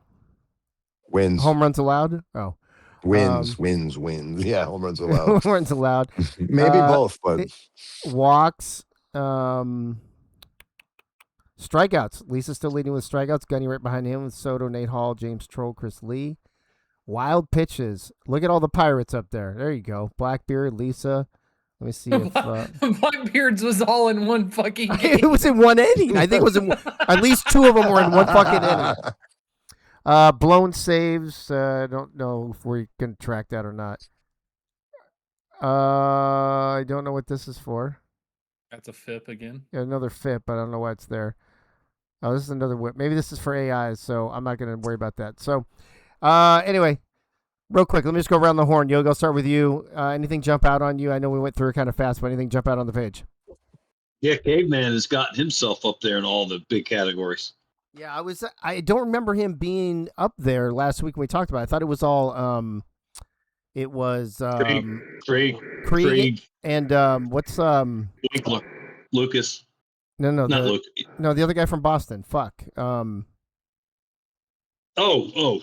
Wins. Home runs allowed? Oh. Wins. Yeah, home runs allowed. Home runs allowed. Maybe both, but walks. Strikeouts. Lisa's still leading with strikeouts. Gunny right behind him with Soto, Nate Hall, James Troll, Chris Lee. Wild pitches. Look at all the Pirates up there. There you go. Blackbeard, Lisa. Let me see if Blackbeard's was all in one fucking game. it was in one inning. I think it was at least 2 of them were in one fucking inning. Blown saves. I don't know if we can track that or not. I don't know what this is for. That's a FIP again. Yeah, another FIP, but I don't know why it's there. Oh, this is another whip. Maybe this is for AI, so I'm not going to worry about that. So, anyway, real quick, let me just go around the horn. Yogi, I'll start with you. Anything jump out on you? I know we went through it kind of fast, but anything jump out on the page? Yeah, Caveman has gotten himself up there in all the big categories. Yeah, I don't remember him being up there last week when we talked about it. I thought it was all. It was Krieg, Krieg and what's Winkler, Lucas. no Not the Lucas. no the other guy from Boston. Fuck.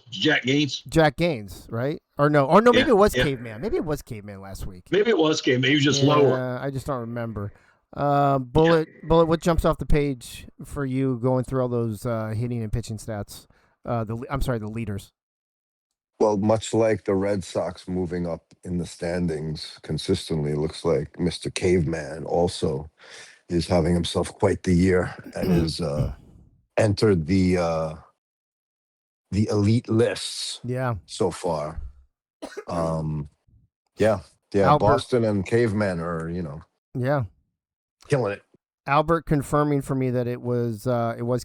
Jack Gaines. Jack Gaines, right? Or no, maybe it was Caveman. Maybe it was Caveman last week. Maybe it was Caveman. He was just lower. I just don't remember. Bullet, what jumps off the page for you going through all those hitting and pitching stats? The leaders. Well, much like the Red Sox moving up in the standings consistently, looks like Mr. Caveman also is having himself quite the year and is entered the elite lists Yeah. so far. Yeah. Albert. Boston and Caveman are, Yeah. killing it. Albert confirming for me that it was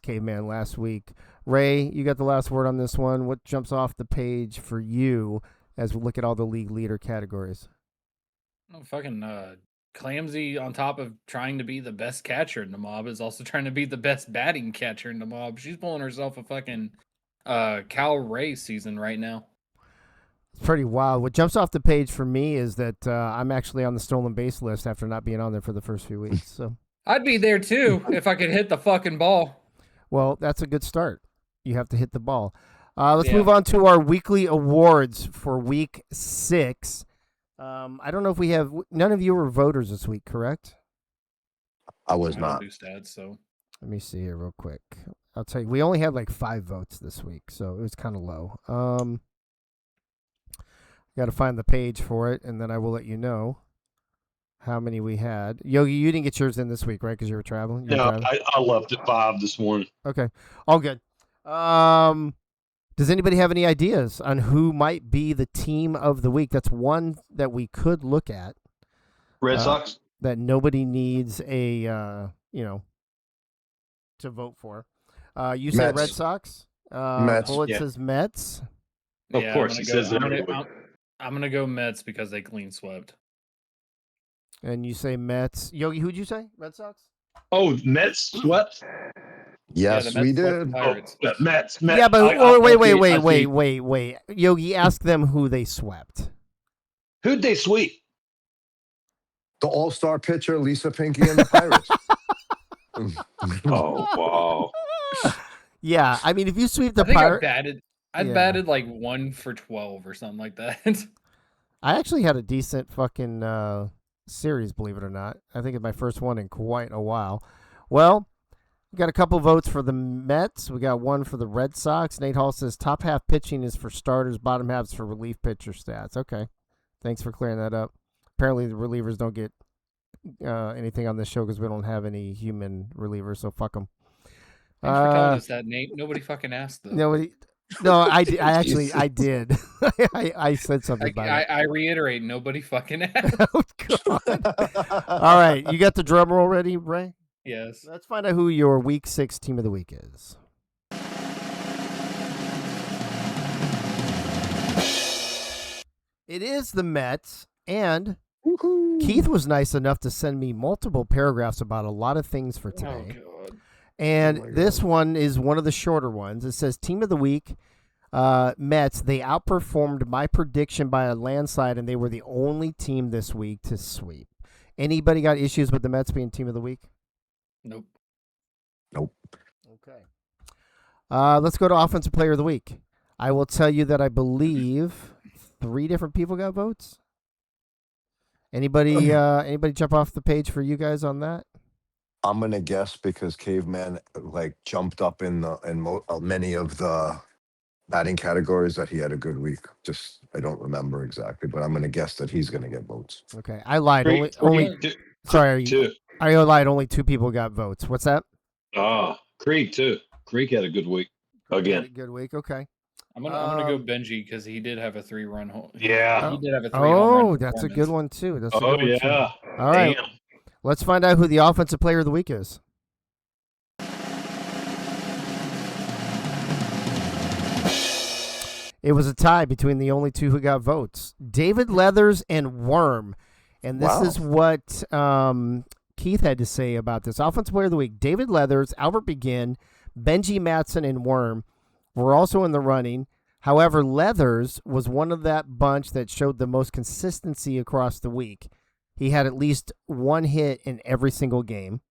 Caveman last week. Ray, you got the last word on this one. What jumps off the page for you as we look at all the league leader categories? Oh, fucking Clamsy, on top of trying to be the best catcher in the mob, is also trying to be the best batting catcher in the mob. She's pulling herself a fucking Cal Ray season right now. It's pretty wild. What jumps off the page for me is that I'm actually on the stolen base list after not being on there for the first few weeks. So I'd be there too if I could hit the fucking ball. Well, that's a good start. You have to hit the ball. Let's move on to our weekly awards for week 6. I don't know if we have none of you were voters this week, correct? I was I not. don't do stats, so Let me see here real quick. I'll tell you, we only had like 5 votes this week, so it was kind of low. Got to find the page for it, and then I will let you know how many we had. Yogi, you didn't get yours in this week, right? Because you were traveling. I left at 5 this morning. Okay, all good. Does anybody have any ideas on who might be the team of the week? That's one that we could look at. Red Sox. That nobody needs a to vote for. You say Mets. Red Sox. Mets. Bullet Yeah. says Mets. Of course, he says it every week. I'm gonna go Mets because they clean swept. And you say Mets. Yogi, who'd you say? Red Sox? Oh, Mets swept. Yes, the we Mets swept the did. Pirates. Mets. Yeah, but I see. wait. Yogi, ask them who they swept. Who'd they sweep? The all-star pitcher, Lisa Pinky, and the Pirates. Oh, wow. Yeah, I mean, if you sweep the I think Pirates, I Yeah. batted like 1 for 12 or something like that. I actually had a decent fucking series, believe it or not. I think it's my first one in quite a while. Well, we got a couple votes for the Mets. We got one for the Red Sox. Nate Hall says top half pitching is for starters, bottom half's for relief pitcher stats. Okay, thanks for clearing that up. Apparently, the relievers don't get anything on this show because we don't have any human relievers, so fuck them. Thanks for telling us that, Nate. Nobody fucking asked though. No, I did. I did. I said something about it. I reiterate, nobody fucking asked. Oh, God. All right, you got the drum roll ready, Ray? Yes. Let's find out who your Week 6 Team of the Week is. It is the Mets, and Keith was nice enough to send me multiple paragraphs about a lot of things for today. Oh, God. And this one is one of the shorter ones. It says Team of the Week, Mets. They outperformed my prediction by a landslide, and they were the only team this week to sweep. Anybody got issues with the Mets being Team of the Week? Nope. Okay. Let's go to Offensive Player of the Week. I will tell you that I believe 3 different people got votes. Anybody jump off the page for you guys on that? I'm gonna guess because Caveman jumped up in many of the batting categories that he had a good week. Just I don't remember exactly, but I'm gonna guess that he's gonna get votes. Okay, I lied. I lied. Only 2 people got votes. What's that? Krieg too. Krieg had a good week again. Good week. Okay. I'm gonna go Benji because he did have a 3-run home. Yeah. He did have a 3 home run. Oh, that's a good one too. That's a Oh good one too. yeah. All right, Damn. let's find out who the offensive player of the week is. It was a tie between the only two who got votes, David Leathers and Worm. And this Wow. is what Keith had to say about this. Offensive player of the week, David Leathers, Albert Begin, Benji Matson, and Worm were also in the running. However, Leathers was one of that bunch that showed the most consistency across the week. He had at least one hit in every single game.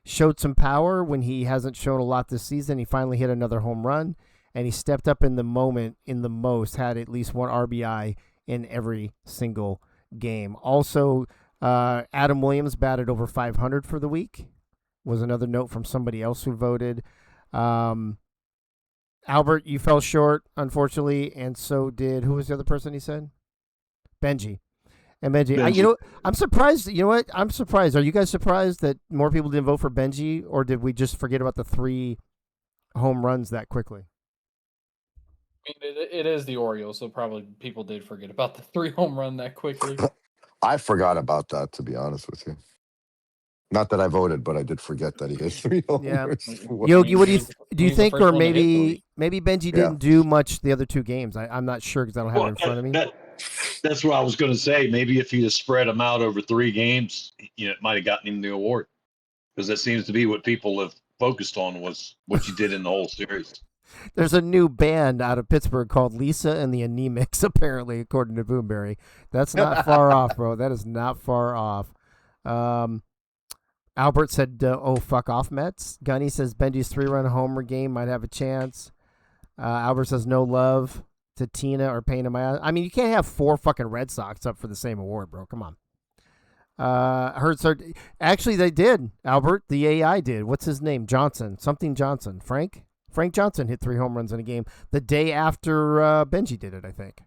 Showed some power when he hasn't shown a lot this season. He finally hit another home run. And he stepped up in the moment in the most, had at least one RBI in every single game. Also, Adam Williams batted over 500 for the week, was another note from somebody else who voted. Albert, you fell short, unfortunately, and so did, who was the other person he said? Benji. And Benji. I'm surprised. You know what? I'm surprised. Are you guys surprised that more people didn't vote for Benji, or did we just forget about the 3 home runs that quickly? It is the Orioles, so probably people did forget about the 3 home run that quickly. I forgot about that, to be honest with you. Not that I voted, but I did forget that he has 3 homers. Yogi, what do you think? Or maybe Benji didn't Yeah. do much the other 2 games. I'm not sure because I don't have it in front of me. That's what I was going to say. Maybe if he had spread them out over 3 games, it might have gotten him the award. Because that seems to be what people have focused on, was what you did in the whole series. There's a new band out of Pittsburgh called Lisa and the Anemics, apparently, according to Boomberry. That's not far off, bro. That is not far off. Albert said, oh, fuck off, Mets. Gunny says Benji's 3-run homer game might have a chance. Albert says no love to Tina or pain in my eyes. I mean, you can't have 4 fucking Red Sox up for the same award, bro. Come on. Actually, they did, Albert. The AI did. What's his name? Johnson. Something Johnson. Frank Johnson hit 3 home runs in a game the day after Benji did it, I think,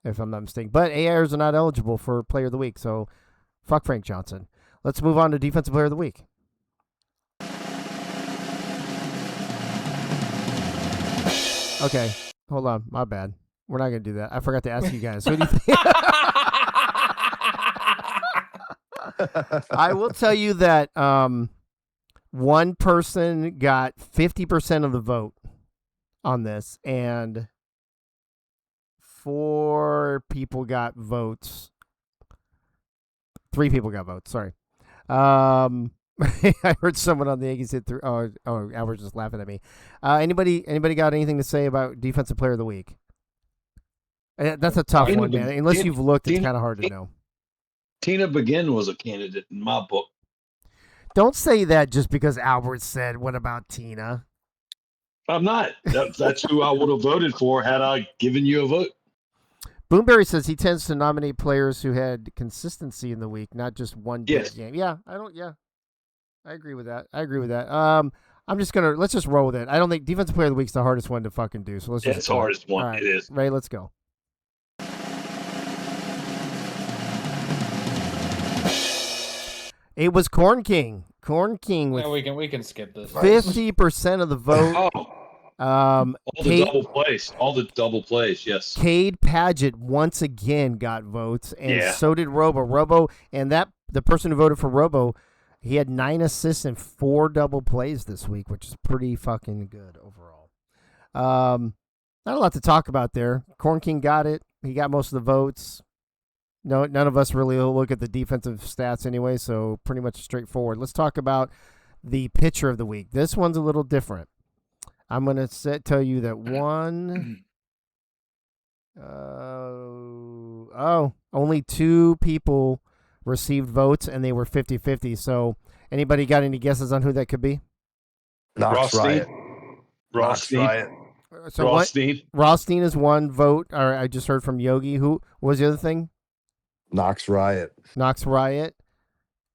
if I'm not mistaken. But AIers are not eligible for Player of the Week, so fuck Frank Johnson. Let's move on to Defensive Player of the Week. Okay, hold on. My bad. We're not going to do that. I forgot to ask you guys. Who do you think? I will tell you that one person got 50% of the vote on this, and 4 people got votes. 3 people got votes. Sorry. I heard someone on the Yankees hit 3. Oh, Albert's just laughing at me. Anybody got anything to say about Defensive Player of the Week? That's a tough one, man. Unless you've looked, it's kind of hard to know. Tina Begin was a candidate in my book. Don't say that just because Albert said, what about Tina? I'm not. That's who I would have voted for had I given you a vote. Boomberry says he tends to nominate players who had consistency in the week, not just one big game. Yeah, I agree with that. Let's just roll with it. I don't think Defensive Player of the Week is the hardest one to fucking do. So let's just. It's the hardest one. Right, it is. Ray, let's go. It was Corn King. Corn King with we can skip this. 50% of the vote. All the double plays, yes. Cade Padgett once again got votes, and so did Robo. And the person who voted for Robo, he had 9 assists and 4 double plays this week, which is pretty fucking good overall. Not a lot to talk about there. Corn King got it. He got most of the votes. No, none of us really look at the defensive stats anyway, so pretty much straightforward. Let's talk about the pitcher of the week. This one's a little different. I'm going to tell you that only 2 people received votes, and they were 50-50. So anybody got any guesses on who that could be? Knox Riot. So Rothstein is 1 vote. Or I just heard from Yogi. Who was the other thing? Knox Riot. Ray,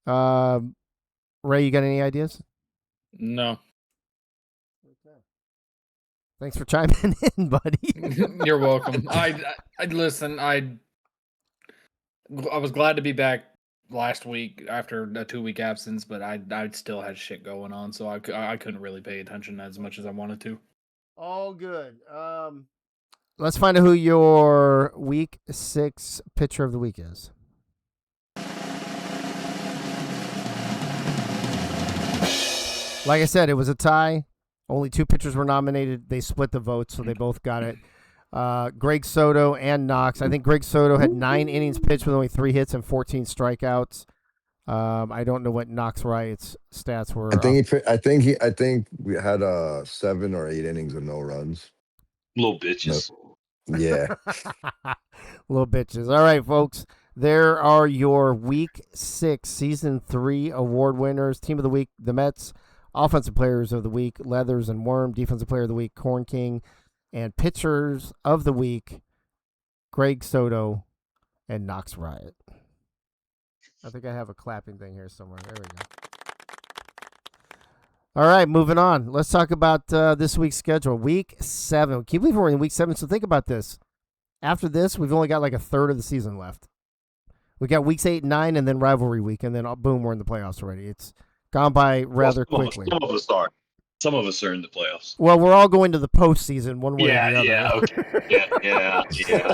you got any ideas? No. Thanks for chiming in, buddy. You're welcome. I listen. I was glad to be back last week after a 2-week absence, but I still had shit going on, so I couldn't really pay attention as much as I wanted to. All good. let's find out who your Week 6 pitcher of the week is. Like I said, it was a tie. Only 2 pitchers were nominated. They split the votes, so they both got it. Greg Soto and Knox. I think Greg Soto had 9 innings pitched with only 3 hits and 14 strikeouts. I don't know what Knox Wright's stats were. I think we had 7 or 8 innings of no runs. Little bitches. Yeah. Little bitches. All right, folks. There are your Week 6 Season 3 award winners. Team of the Week, the Mets. Offensive Players of the Week, Leathers and Worm. Defensive Player of the Week, Corn King. And Pitchers of the Week, Greg Soto and Knox Riot. I think I have a clapping thing here somewhere. There we go. All right, moving on. Let's talk about this week's schedule. Week 7. Can you believe we're in Week 7? So think about this. After this, we've only got like a third of the season left. We got Weeks 8 and 9 and then Rivalry Week, and then boom, we're in the playoffs already. It's gone by rather quickly. Some of us are. Some of us are in the playoffs. Well, we're all going to the postseason one way or the other. Yeah, okay. Yeah.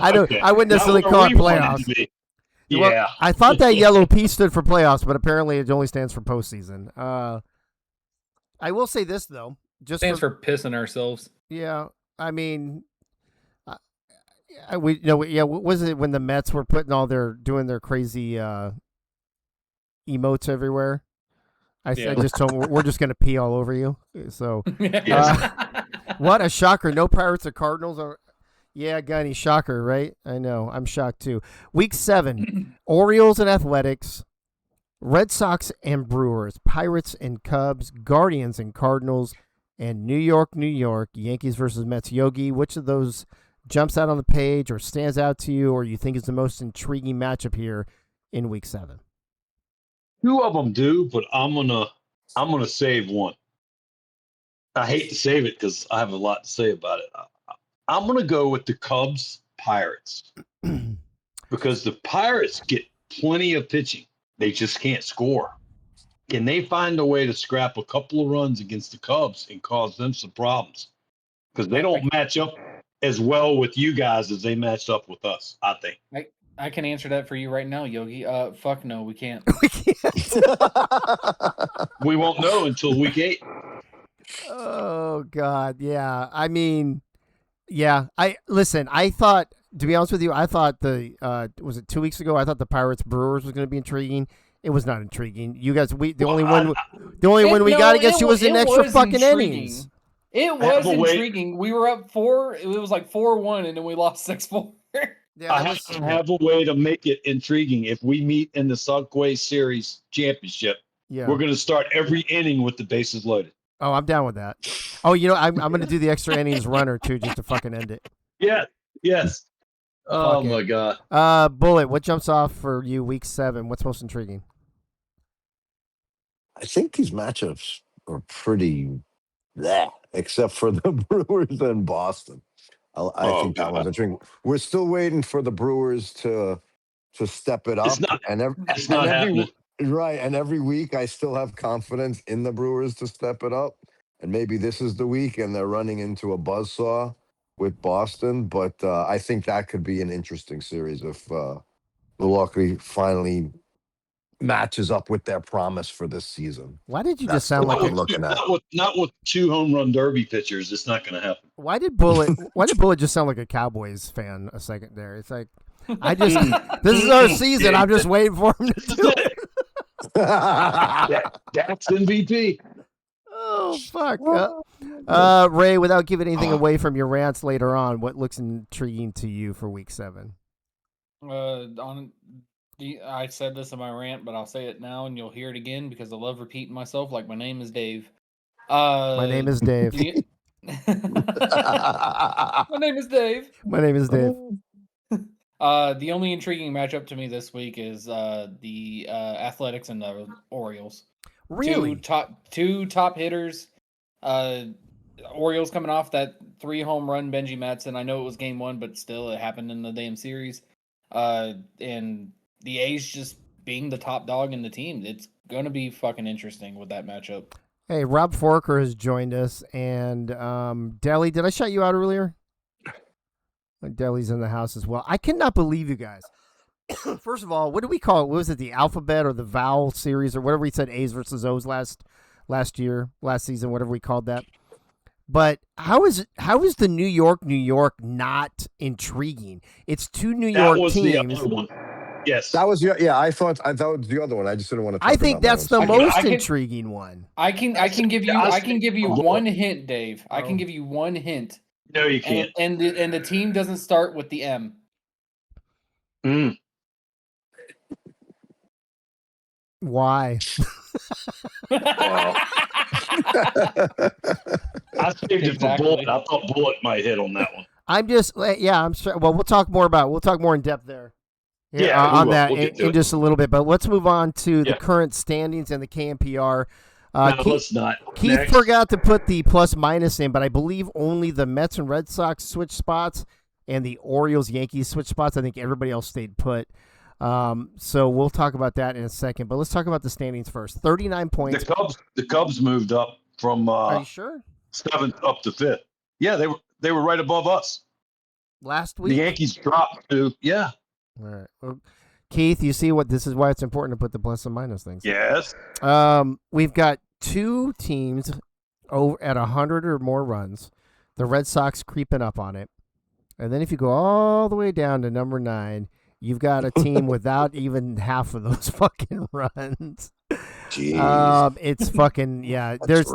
I wouldn't necessarily call it playoffs. Yeah. Well, I thought that yellow P stood for playoffs, but apparently it only stands for postseason. I will say this though, just Stands for pissing ourselves. Yeah, I mean, what was it when the Mets were doing their crazy emotes everywhere? I just told them we're just gonna pee all over you. So, what a shocker! No Pirates or Cardinals are. Yeah, Gunny, shocker, right? I know. I'm shocked too. Week 7, Orioles and Athletics, Red Sox and Brewers, Pirates and Cubs, Guardians and Cardinals, and New York, Yankees versus Mets. Yogi, which of those jumps out on the page or stands out to you or you think is the most intriguing matchup here in Week 7? 2 of them do, but I'm gonna save one. I hate to save it because I have a lot to say about it. I'm gonna go with the Cubs Pirates because the Pirates get plenty of pitching. They just can't score. Can they find a way to scrap a couple of runs against the Cubs and cause them some problems? Because they don't match up as well with you guys as they matched up with us, I think. I can answer that for you right now, Yogi. Fuck no, we can't. We can't. We won't know until Week 8. Oh God, yeah. I mean, yeah. I thought, to be honest with you, I thought was it 2 weeks ago? I thought the Pirates Brewers was going to be intriguing. It was not intriguing. You guys, the only one we got against you was an extra fucking innings. It was intriguing. We were up 4. It was like 4-1, and then we lost 6-4. Yeah, I have a way to make it intriguing. If we meet in the Subway Series championship, we're going to start every inning with the bases loaded. Oh, I'm down with that. Oh, I'm going to do the extra innings runner too, just to fucking end it. Yeah. Yes. Oh my God. Bullet, what jumps off for you Week 7? What's most intriguing? I think these matchups are pretty except for the Brewers and Boston. I think that one's intriguing. We're still waiting for the Brewers to step it up. It's not happening. Right, and every week I still have confidence in the Brewers to step it up. And maybe this is the week, and they're running into a buzzsaw with Boston. But I think that could be an interesting series if Milwaukee finally matches up with their promise for this season. Why did you just sound like I'm looking at? Not with 2 home run derby pitchers. It's not going to happen. Why did Bullet just sound like a Cowboys fan a second there? It's like this is our season. I'm just waiting for him to do it. That's MVP. Oh fuck, Ray. Without giving anything away from your rants later on, what looks intriguing to you for Week 7? I said this in my rant, but I'll say it now, and you'll hear it again because I love repeating myself. Like my name is Dave. My name is Dave. My name is Dave. My name is Dave. The only intriguing matchup to me this week is the Athletics and the Orioles. Really? Two top hitters. Orioles coming off that 3 home run Benji Matson. I know it was game 1, but still it happened in the damn series. And the A's just being the top dog in the team. It's going to be fucking interesting with that matchup. Hey, Rob Forker has joined us. And Deli, did I shout you out earlier? Deli's in the house as well. I cannot believe you guys. First of all, what do we call it? What was it, the alphabet or the vowel series or whatever we said, A's versus O's last season, whatever we called that. But how is the New York not intriguing? It's two New York That was teams. the other one. Yes. That was I thought that was the other one. I just didn't want to talk I think about that's my the own most stuff. intriguing one. I can give you one hint, Dave. I can give you one hint. No, you can't. And the team doesn't start with the M. Why? I saved it for Bullet. I thought Bullet might hit on that one. I'm sure. Well, we'll talk more in depth there. Yeah, on that we'll in just a little bit. But let's move on to the current standings and the KMPR. Let's not. Keith Next. forgot to put the plus minus in, but I believe only the Mets and Red Sox switched spots and the Orioles Yankees switched spots. I think everybody else stayed put. So we'll talk about that in a second. But let's talk about the standings first. 39 points. The Cubs moved up from Are you sure? 7th up to 5th. Yeah, they were right above us. Last week The Yankees dropped to All right. Well, Keith, you see what this is why it's important to put the plus and minus things. Yes. We've got two teams over at 100 or more runs. The Red Sox creeping up on it. And then if you go all the way down to number 9, you've got a team without even half of those fucking runs. Jeez. It's fucking there's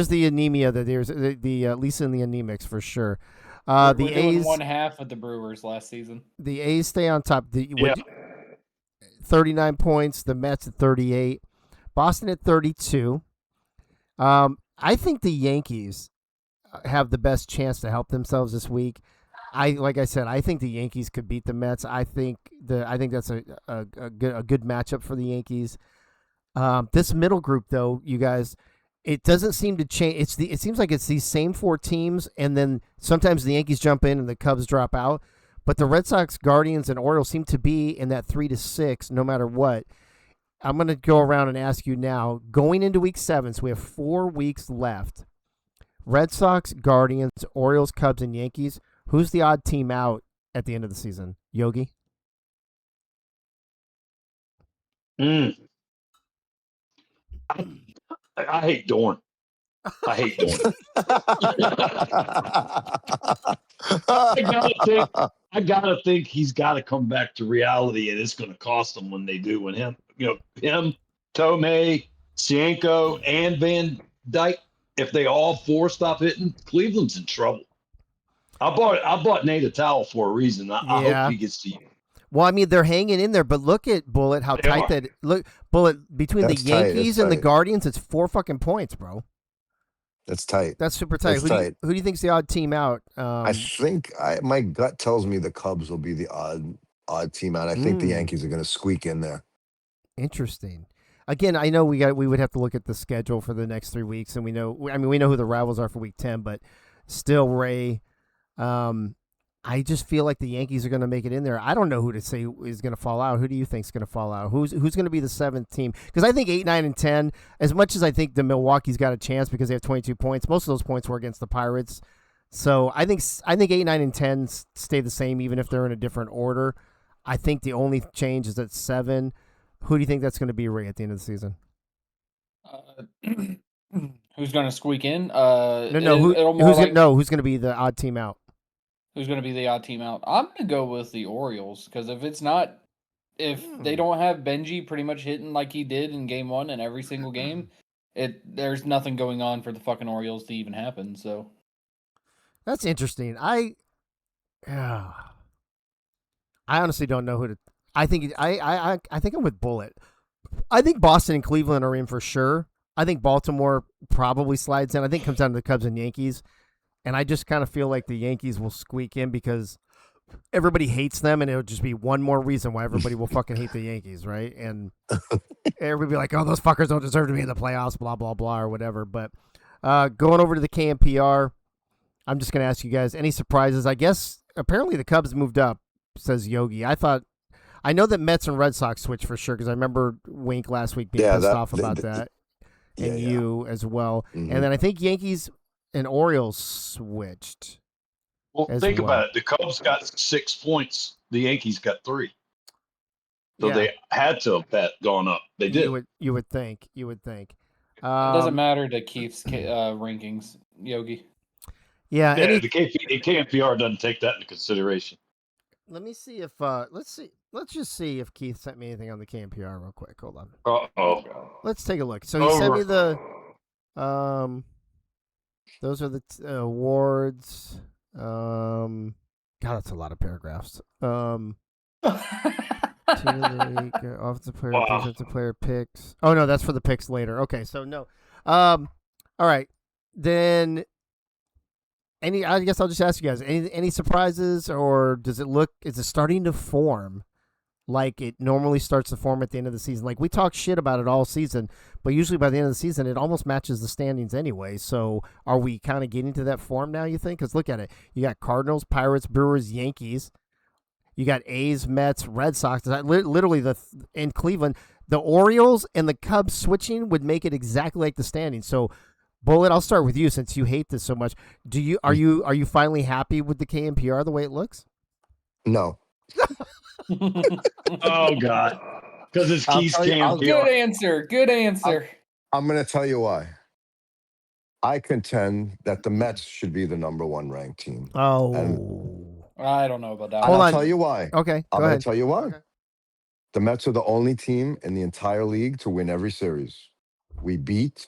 the anemia that there's the Lisa and the anemics for sure. We're The doing A's 1/2 of the Brewers last season. The A's stay on top. 39 points. The Mets at 38. Boston at 32. I think the Yankees have the best chance to help themselves this week. Like I said, I think the Yankees could beat the Mets. I think that's a good matchup for the Yankees. This middle group, though, you guys, it doesn't seem to change. It seems like it's these same 4 teams, and then sometimes the Yankees jump in and the Cubs drop out. But the Red Sox, Guardians, and Orioles seem to be in that 3 to 6, no matter what. I'm going to go around and ask you now, going into Week 7, so we have 4 weeks left. Red Sox, Guardians, Orioles, Cubs, and Yankees. Who's the odd team out at the end of the season? Yogi? I hate Dorn. I hate Dorn. I gotta think he's got to come back to reality, and it's going to cost them when they do. When him, Tomei, Cienko, and Van Dyke, if they all 4 stop hitting, Cleveland's in trouble. I bought Nate a towel for a reason. I hope he gets to you. Well, I mean, they're hanging in there, but look at Bullet, how tight that look. Bullet between That's the tight. Yankees That's and the tight. Guardians, it's 4 fucking points, bro. That's tight. That's super tight. That's Who do you think's the odd team out? I think my gut tells me the Cubs will be the odd team out. I think the Yankees are going to squeak in there. Interesting. Again, I know we would have to look at the schedule for the next 3 weeks, and we know who the rivals are for Week 10, but still, Ray. I just feel like the Yankees are going to make it in there. I don't know who to say is going to fall out. Who do you think is going to fall out? Who's going to be the 7th team? Because I think 8, 9, and 10, as much as I think the Milwaukee's got a chance because they have 22 points, most of those points were against the Pirates. So I think 8, 9, and 10 stay the same even if they're in a different order. I think the only change is at 7. Who do you think that's going to be, Ray, at the end of the season? Who's going to squeak in? Who's going to be the odd team out? Who's going to be the odd team out? I'm going to go with the Orioles because if they don't have Benji pretty much hitting like he did in Game 1 in every single game, there's nothing going on for the fucking Orioles to even happen. So that's interesting. I honestly don't know who to. I think I'm with Bullet. I think Boston and Cleveland are in for sure. I think Baltimore probably slides in. I think it comes down to the Cubs and Yankees. And I just kind of feel like the Yankees will squeak in because everybody hates them, and it'll just be one more reason why everybody will fucking hate the Yankees, right? And everybody be like, oh, those fuckers don't deserve to be in the playoffs, blah, blah, blah, or whatever. But going over to the KMPR, I'm just going to ask you guys, any surprises? I guess apparently the Cubs moved up, says Yogi. I know that Mets and Red Sox switched for sure because I remember Wink last week being pissed off about that, and you as well. Mm-hmm. And then I think Yankees and Orioles switched. Well, as think well. about it. The Cubs got 6 points. The Yankees got 3. So Yeah. they had to have gone up. They did. You would think. It doesn't matter to Keith's rankings, Yogi. Yeah. Yeah, the KNPR doesn't take that into consideration. Let me see if let's just see if Keith sent me anything on the KMPR real quick. Hold on. Uh-oh. Let's take a look. So he sent me the those are the awards. God, that's a lot of paragraphs. Team of the week, offensive player, Wow. defensive player picks. Oh no, that's for the picks later. Okay, so no. All right. Then I guess I'll just ask you guys, any surprises, or is it starting to form like it normally starts to form at the end of the season? Like, we talk shit about it all season, but usually by the end of the season, it almost matches the standings anyway. So are we kind of getting to that form now, you think? Because look at it. You got Cardinals, Pirates, Brewers, Yankees. You got A's, Mets, Red Sox. Literally, in Cleveland, the Orioles and the Cubs switching would make it exactly like the standings. So, Bullet, I'll start with you since you hate this so much. Are you finally happy with the KMPR the way it looks? No. Oh, God. Because it's Keith's KNPR. Good answer. Good answer. I'm going to tell you why. I contend that the Mets should be the number 1 ranked team. Oh. I don't know about that. And I'll tell you why. Okay, I'm go going ahead. to tell you why. Okay. The Mets are the only team in the entire league to win every series. We beat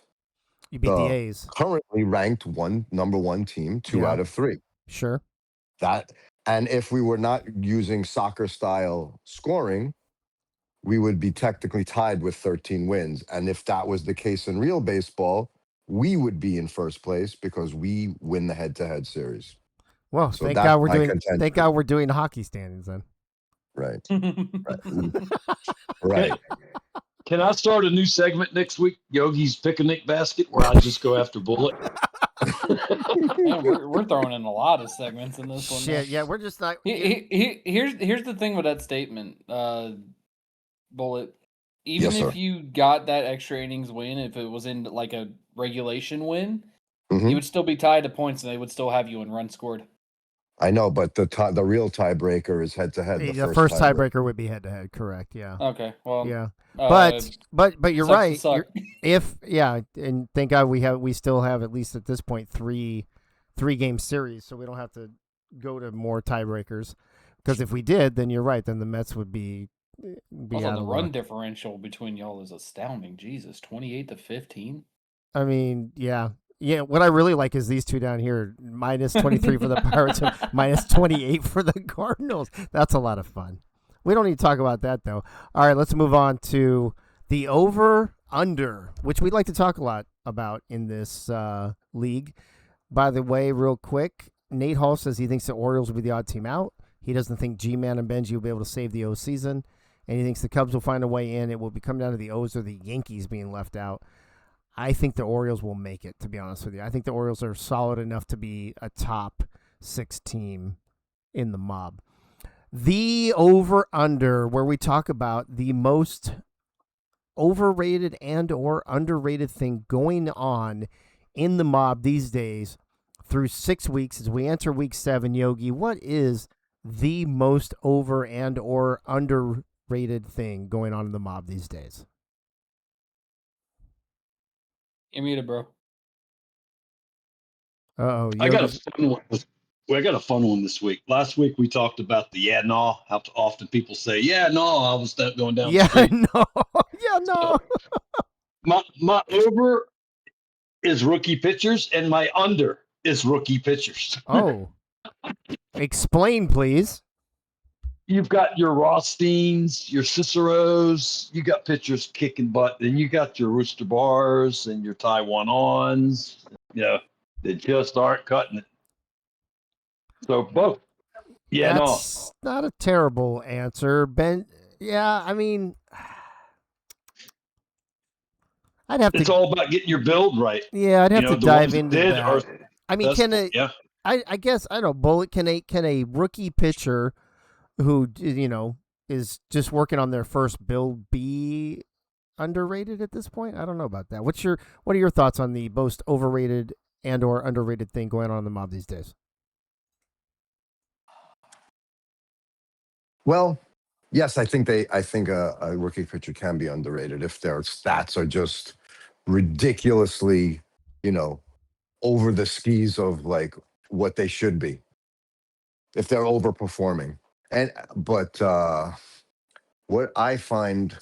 You beat the A's. currently ranked number 1 team 2 out of 3. Sure. And if we were not using soccer style scoring, we would be technically tied with 13 wins. And if that was the case in real baseball, we would be in first place because we win the head-to-head series. Well, So thank that's God my contention. Thank God we're doing hockey standings then. Right. Right. Can I start a new segment next week, Yogi's Picnic Basket, where I just go after Bullet? Man, we're throwing in a lot of segments in this one. Shit, yeah, we're just not. Here's the thing with that statement, Bullet. Even Yes, sir. if you got that extra innings win, if it was in like a regulation win, Mhm. you would still be tied to points, and they would still have you in runs scored. I know, but the real tiebreaker is head-to-head. The first tiebreaker would be head-to-head, correct? Yeah. Okay, well, Yeah. But you're right. And thank God we still have, at least at this point, three game series, so we don't have to go to more tiebreakers. Because if we did, then you're right. Then the Mets would be also, out the of run luck. differential between y'all is astounding. Jesus, 28-15. I mean, yeah. What I really like is these two down here, minus 23 for the Pirates and minus 28 for the Cardinals. That's a lot of fun. We don't need to talk about that, though. All right, let's move on to the over-under, which we'd like to talk a lot about in this league. By the way, real quick, Nate Hall says he thinks the Orioles will be the odd team out. He doesn't think G-Man and Benji will be able to save the O season. And he thinks the Cubs will find a way in. It will come down to the O's or the Yankees being left out. I think the Orioles will make it, to be honest with you. I think the Orioles are solid enough to be a top 6 team in the mob. The over-under, where we talk about the most overrated and or underrated thing going on in the mob these days through 6 weeks as we enter week 7. Yogi, what is the most over and or underrated thing going on in the mob these days? You're muted, bro. Uh-oh. I got a fun one. I got a fun one this week. Last week we talked about the no, how often people say, yeah, no, I was going down the street. No. Yeah, no. My over is rookie pitchers, and my under is rookie pitchers. Oh. Explain, please. You've got your Rothsteins, your Ciceros, you got pitchers kicking butt, then you got your Rooster Bars and your Taiwan-ons. They just aren't cutting it. So both. Yeah, That's not a terrible answer, Ben. Yeah, I mean, I'd have to. It's all about getting your build right. Yeah, I'd have to dive into that. I mean, yeah. I guess I don't know. Bullet, can a rookie pitcher who is just working on their first build be underrated at this point? I don't know about that. What are your thoughts on the most overrated and or underrated thing going on in the mob these days? Well, yes, I think a rookie pitcher can be underrated if their stats are just ridiculously, you know, over the skis of like what they should be. If they're overperforming. But what I find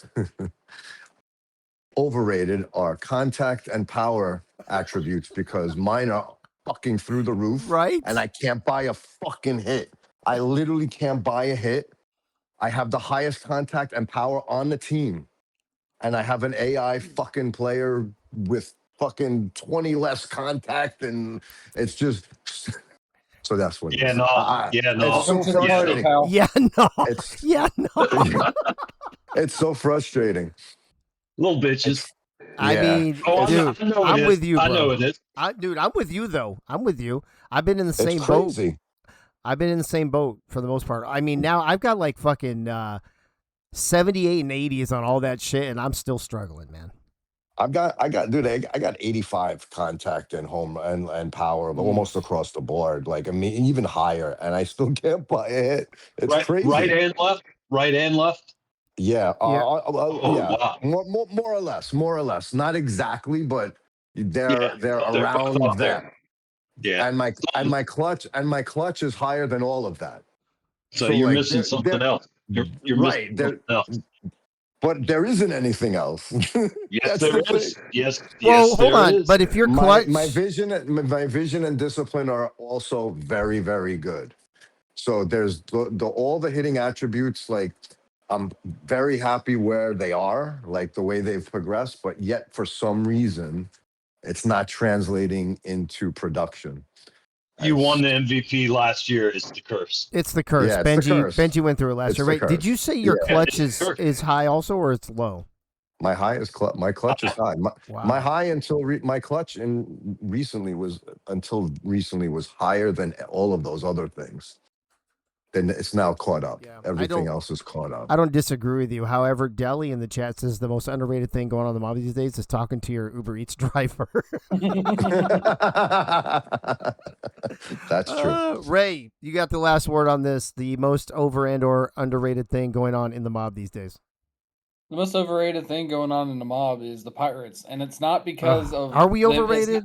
overrated are contact and power attributes because mine are fucking through the roof Right? and I can't buy a fucking hit. I literally can't buy a hit. I have the highest contact and power on the team. And I have an AI fucking player with fucking 20 less contact. And it's just, so that's what it Yeah, is. no. Yeah, It's no. so Welcome to the Yeah, party, no. frustrating. pal. Yeah, no. It's, Yeah, no. it's so frustrating. Little bitches. It's, I yeah, mean, Oh, it's, dude, I know it I'm is. with you, I know bro. it is. Dude, I'm with you though. I'm with you. I've been in the it's same boat. crazy. I've been in the same boat for the most part. I mean, now I've got like fucking 78 and 80s on all that shit, and I'm still struggling, man. Dude, I got 85 contact and home and power almost across the board. Like, I mean, even higher, and I still can't buy a hit. It's Right crazy. and left. Right and left. Yeah, Yeah. Oh, yeah, wow. more or less, not exactly, but Yeah. they're They're both around up that. there. Yeah. And my clutch is higher than all of that. So So you're like missing something else. You're missing right something there, else. but there isn't anything else. Yes, That's the there thing. is. Yes, Well, yes, hold there on, is. but if you're my clutch, my vision and discipline are also very very good. So there's the all the hitting attributes. Like I'm very happy where they are, like the way they've progressed, but yet for some reason it's not translating into production. You It's, won the MVP last year. It's the curse. it's the curse. yeah, it's the Benji curse. Benji went through it last year. It's the Right? Did you curse. say Yeah, your clutch It's the curse. is high also, or it's low? my clutch is high. My Wow. high my clutch until recently was higher than all of those other things. Then it's now caught up. Yeah, Everything else is caught up. I don't disagree with you. However, Deli in the chat says the most underrated thing going on in the mob these days is talking to your Uber Eats driver. That's true. Ray, you got the last word on this. The most over and or underrated thing going on in the mob these days. The most overrated thing going on in the mob is the Pirates, and it's not because of. Are we them- overrated?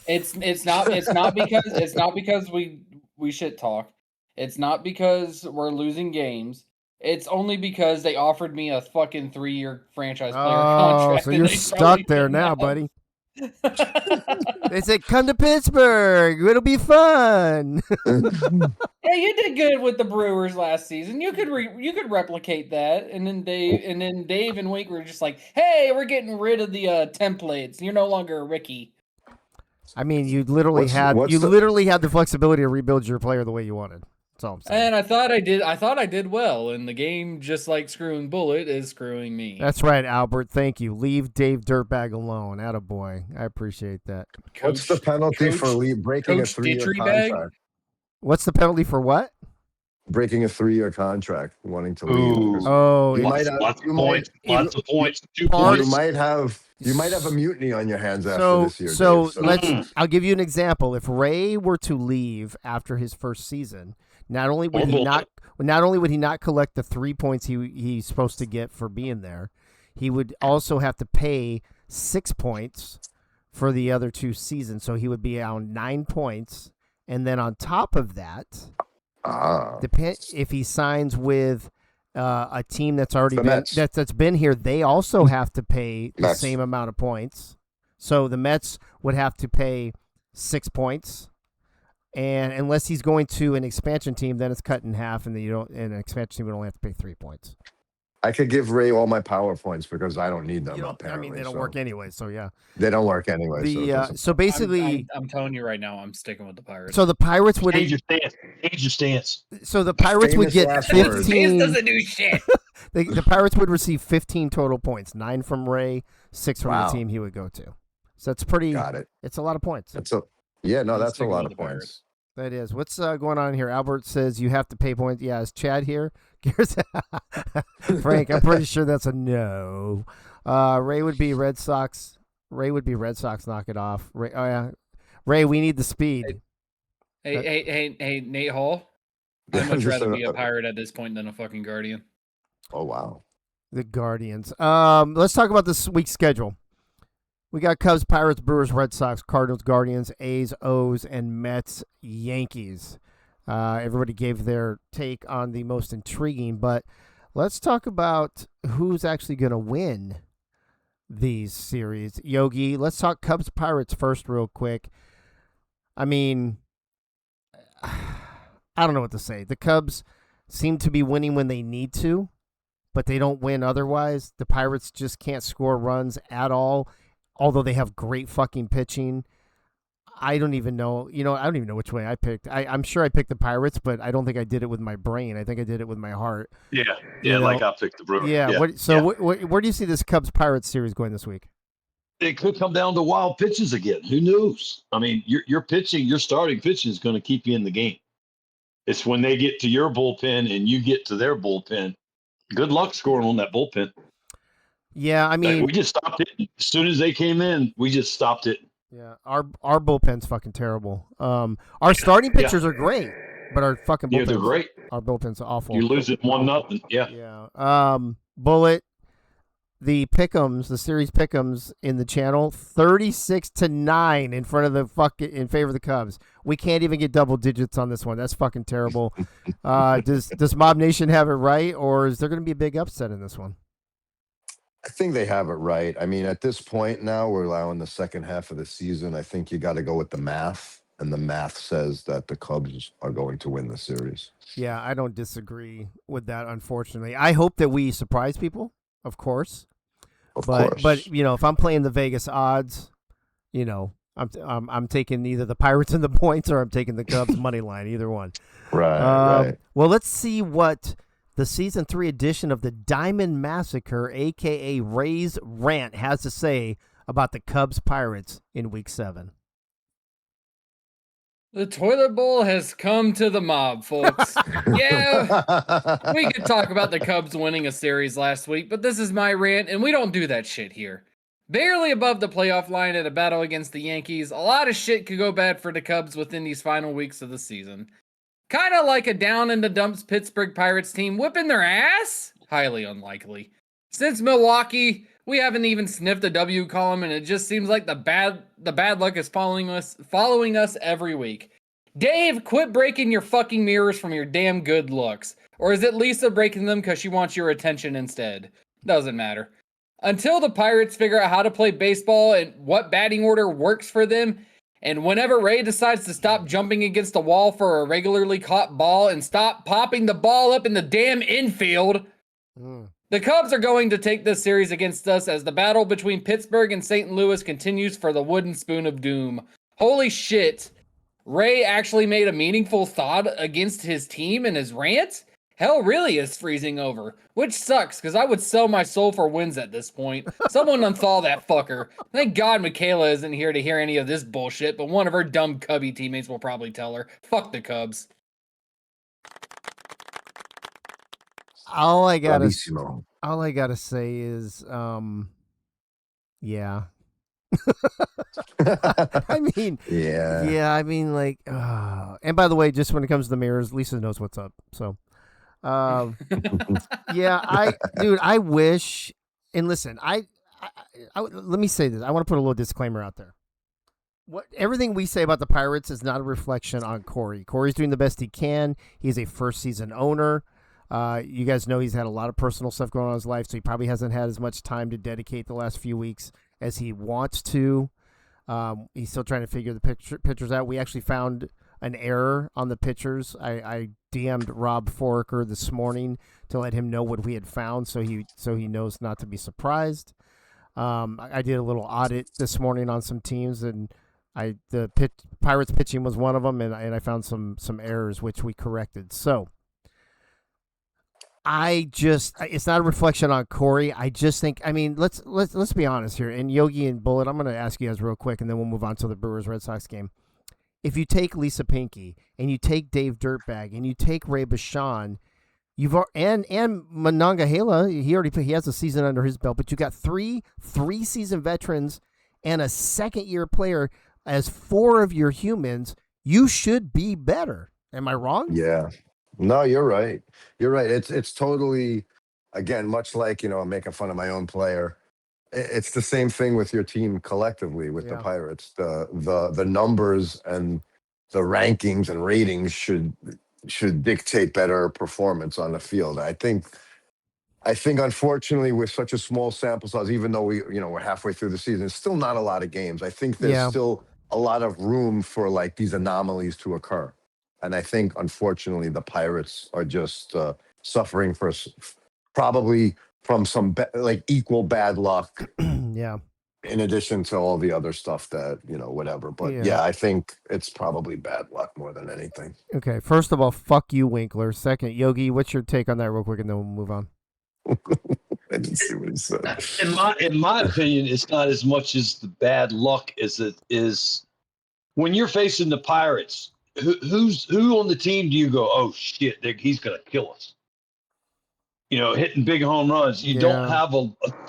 It's not because we shit talk. It's not because we're losing games. It's only because they offered me a fucking 3-year franchise player contract. So and you're they stuck probably there shouldn't now, have. buddy. They said, "Come to Pittsburgh. It'll be fun." Hey, you did good with the Brewers last season. You could replicate that, and then Dave and Wink were just like, "Hey, we're getting rid of the templates. You're no longer a Ricky." I mean, you literally had the flexibility to rebuild your player the way you wanted. That's all I'm saying. And I thought I did well, and the game, just like screwing Bullet, is screwing me. That's right, Albert. Thank you. Leave Dave Dirtbag alone. Attaboy. I appreciate that. What's the penalty for breaking a 3-year contract? What's the penalty for what? Breaking a 3-year contract, wanting to leave. Ooh. Oh, Lots of points. Lots of points. 2 points. You might have a mutiny on your hands after this year. Dave, I'll give you an example. If Ray were to leave after his first season, not only would he not collect the 3 points he's supposed to get for being there, he would also have to pay 6 points for the other 2 seasons. So he would be on 9 points, and then on top of that, if he signs with a team that's already that's been here, they also have to pay the same amount of points. So the Mets would have to pay 6 points, and unless he's going to an expansion team, then it's cut in half, and then an expansion team would only have to pay 3 points. I could give Ray all my power points because I don't need them. Apparently, they don't work anyway. So yeah, they don't work anyway. So basically, I'm telling you right now, I'm sticking with the Pirates. So the Pirates would change your stance. So the Pirates would get 15. Doesn't do shit. The Pirates would receive 15 total points, 9 from Ray, 6 from the team he would go to. So it's pretty. Got it. It's a lot of points. That's a lot of points. That is. What's going on here? Albert says you have to pay points. Yeah, is Chad here? Frank, I'm pretty sure that's a no. Ray would be Red Sox. Knock it off. Ray, oh yeah. Ray, we need the speed. Hey, Nate Hall. I'd much rather be a Understood. Pirate at this point than a fucking Guardian. Oh wow. The Guardians. Let's talk about this week's schedule. We got Cubs, Pirates, Brewers, Red Sox, Cardinals, Guardians, A's, O's, and Mets, Yankees. Everybody gave their take on the most intriguing, but let's talk about who's actually going to win these series. Yogi, let's talk Cubs, Pirates first real quick. I mean, I don't know what to say. The Cubs seem to be winning when they need to, but they don't win otherwise. The Pirates just can't score runs at all, although they have great fucking pitching. I don't even know. I don't even know which way I picked. I'm sure I picked the Pirates, but I don't think I did it with my brain. I think I did it with my heart. Yeah, like I picked the Brewers. Yeah. Where do you see this Cubs-Pirates series going this week? It could come down to wild pitches again. Who knows? I mean, your pitching, your starting pitching is going to keep you in the game. It's when they get to your bullpen and you get to their bullpen. Good luck scoring on that bullpen. Yeah, I mean, we just stopped it as soon as they came in. We just stopped it. Yeah, our bullpen's fucking terrible. Our starting pitchers are great, but our fucking bullpen's, they're great. Our bullpen's awful. You lose it 1-0. Yeah. Yeah. Bullet, the pick'ems, the series pick'ems in the channel, 36-9 in front of the in favor of the Cubs. We can't even get double digits on this one. That's fucking terrible. Does Mob Nation have it right, or is there going to be a big upset in this one? I think they have it right. I mean, at this point now, we're allowing the second half of the season. I think you got to go with the math, and the math says that the Cubs are going to win the series. Yeah, I don't disagree with that, unfortunately. I hope that we surprise people, of course. Of course. But if I'm playing the Vegas odds, I'm taking either the Pirates and the points, or I'm taking the Cubs money line, either one. Right. Well, let's see what the Season 3 edition of the Diamond Massacre, a.k.a. Ray's Rant, has to say about the Cubs-Pirates in Week 7. The toilet bowl has come to the mob, folks. Yeah, we could talk about the Cubs winning a series last week, but this is my rant, and we don't do that shit here. Barely above the playoff line at a battle against the Yankees, a lot of shit could go bad for the Cubs within these final weeks of the season. Kind of like a down-in-the-dumps Pittsburgh Pirates team whipping their ass? Highly unlikely. Since Milwaukee, we haven't even sniffed a W column, and it just seems like the bad luck is following us every week. Dave, quit breaking your fucking mirrors from your damn good looks. Or is it Lisa breaking them because she wants your attention instead? Doesn't matter. Until the Pirates figure out how to play baseball and what batting order works for them, and whenever Ray decides to stop jumping against the wall for a regularly caught ball and stop popping the ball up in the damn infield, the Cubs are going to take this series against us as the battle between Pittsburgh and St. Louis continues for the wooden spoon of doom. Holy shit. Ray actually made a meaningful thought against his team in his rant? Hell really is freezing over, which sucks because I would sell my soul for wins at this point. Someone unthaw that fucker. Thank God Michaela isn't here to hear any of this bullshit, but one of her dumb Cubby teammates will probably tell her. Fuck the Cubs. All I gotta say is, yeah. I mean, I mean, like, and by the way, just when it comes to the mirrors, Lisa knows what's up. So, yeah, I wish, and listen, let me say this. I want to put a little disclaimer out there. Everything we say about the Pirates is not a reflection on Corey. Corey's doing the best he can. He's a first season owner. You guys know he's had a lot of personal stuff going on in his life, so he probably hasn't had as much time to dedicate the last few weeks as he wants to. He's still trying to figure the pictures out. We actually found an error on the pictures. I DM'd Rob Foraker this morning to let him know what we had found, so he knows not to be surprised. I did a little audit this morning on some teams, and Pirates pitching was one of them, and I found some errors which we corrected. So it's not a reflection on Corey. I just think, I mean, let's be honest here. And Yogi and Bullet, I'm going to ask you guys real quick, and then we'll move on to the Brewers Red Sox game. If you take Lisa Pinky and you take Dave Dirtbag and you take Ray Bashan, and Monongahela, he has a season under his belt, but you got three season veterans and a second year player as four of your humans. You should be better. Am I wrong? Yeah. No, you're right. You're right. It's totally, again, much like, I'm making fun of my own player. It's the same thing with your team collectively with the Yeah. Pirates. The numbers and the rankings and ratings should dictate better performance on the field. I think unfortunately with such a small sample size, even though we're halfway through the season, it's still not a lot of games. I think there's Yeah. still a lot of room for like these anomalies to occur. And I think unfortunately the Pirates are just suffering probably from some like equal bad luck Yeah. in addition to all the other stuff that, whatever. But Yeah. yeah, I think it's probably bad luck more than anything. Okay. First of all, fuck you, Winkler. Second, Yogi, what's your take on that, real quick, and then we'll move on. I didn't see what he said. In my opinion, it's not as much as the bad luck as it is when you're facing the Pirates. Who on the team do you go, oh shit, he's gonna kill us? Hitting big home runs. You don't Yeah. have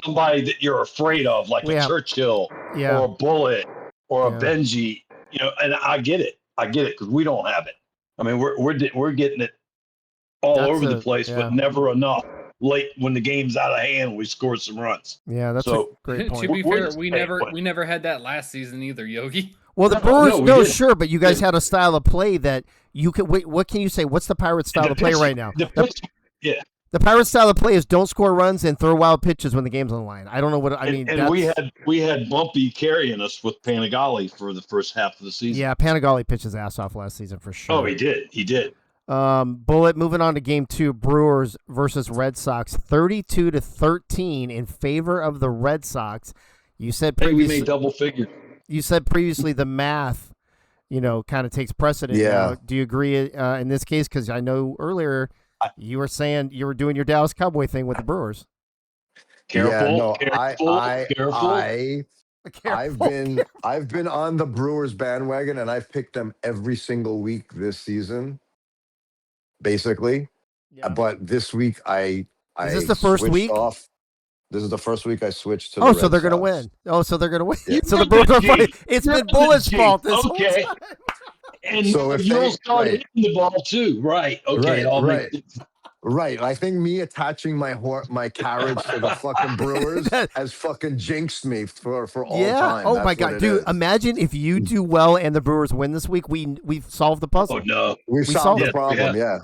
somebody that you're afraid of, like a Yeah. Churchill Yeah. or a Bullet or a Yeah. Benji. And I get it because we don't have it. I mean, we're getting it all That's over the place, yeah. but never enough. Late when the game's out of hand, we scored some runs. Yeah, that's So a great To point. be We're fair, the we same never way. we never had that last season either, Yogi. Well, the No, Brewers, no, we no, didn't. sure, but you guys Yeah. had a style of play that you could. Wait, what can you say? What's the Pirates' style of play right now? Yeah. The Pirates' style of play is don't score runs and throw wild pitches when the game's on the line. I don't know what I mean. And we had Bumpy carrying us with Panagali for the first half of the season. Yeah, Panagali pitched his ass off last season for sure. Oh, he did. Bullet. Moving on to game 2, Brewers versus Red Sox, 32-13 in favor of the Red Sox. You said Hey, we previously. made double figures. You said previously the math, kind of takes precedent. Yeah. Now. Do you agree in this case? Because I know earlier you were saying you were doing your Dallas Cowboy thing with the Brewers. Careful, Yeah, no, careful. I've been on the Brewers bandwagon and I've picked them every single week this season, basically. Yeah. But this week I Is this the first switched week? off. This is the first week I switched to. Oh, the so Red they're gonna Sox. win. Oh, so they're gonna win. Yeah. So the Brewers are Gee, fighting. It's you're been the Bullet's G. fault this Okay. whole time. And So if you'll they- start right. hitting the ball too, right? Okay, Right, it all right. makes Right. I think me attaching my carriage to the fucking Brewers has fucking jinxed me for all Yeah. time. Oh That's my what God, it dude! is. Imagine if you do well and the Brewers win this week. We've solved the puzzle. Oh no, We solved solved it. the problem. Yeah.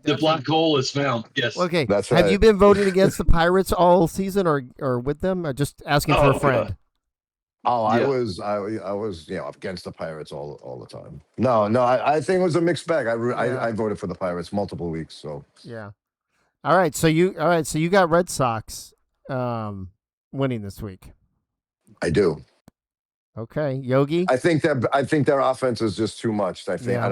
the black hole is found. Yes. Okay. That's Have right. you been voting against the Pirates all season or with them? Or just asking for a Oh, friend? Oh, I Yeah. was against the Pirates all the time. No, I think it was a mixed bag. Yeah. I voted for the Pirates multiple weeks. So Yeah. All right. So you got Red Sox winning this week. I do. Okay, Yogi. I think their offense is just too much. Yeah.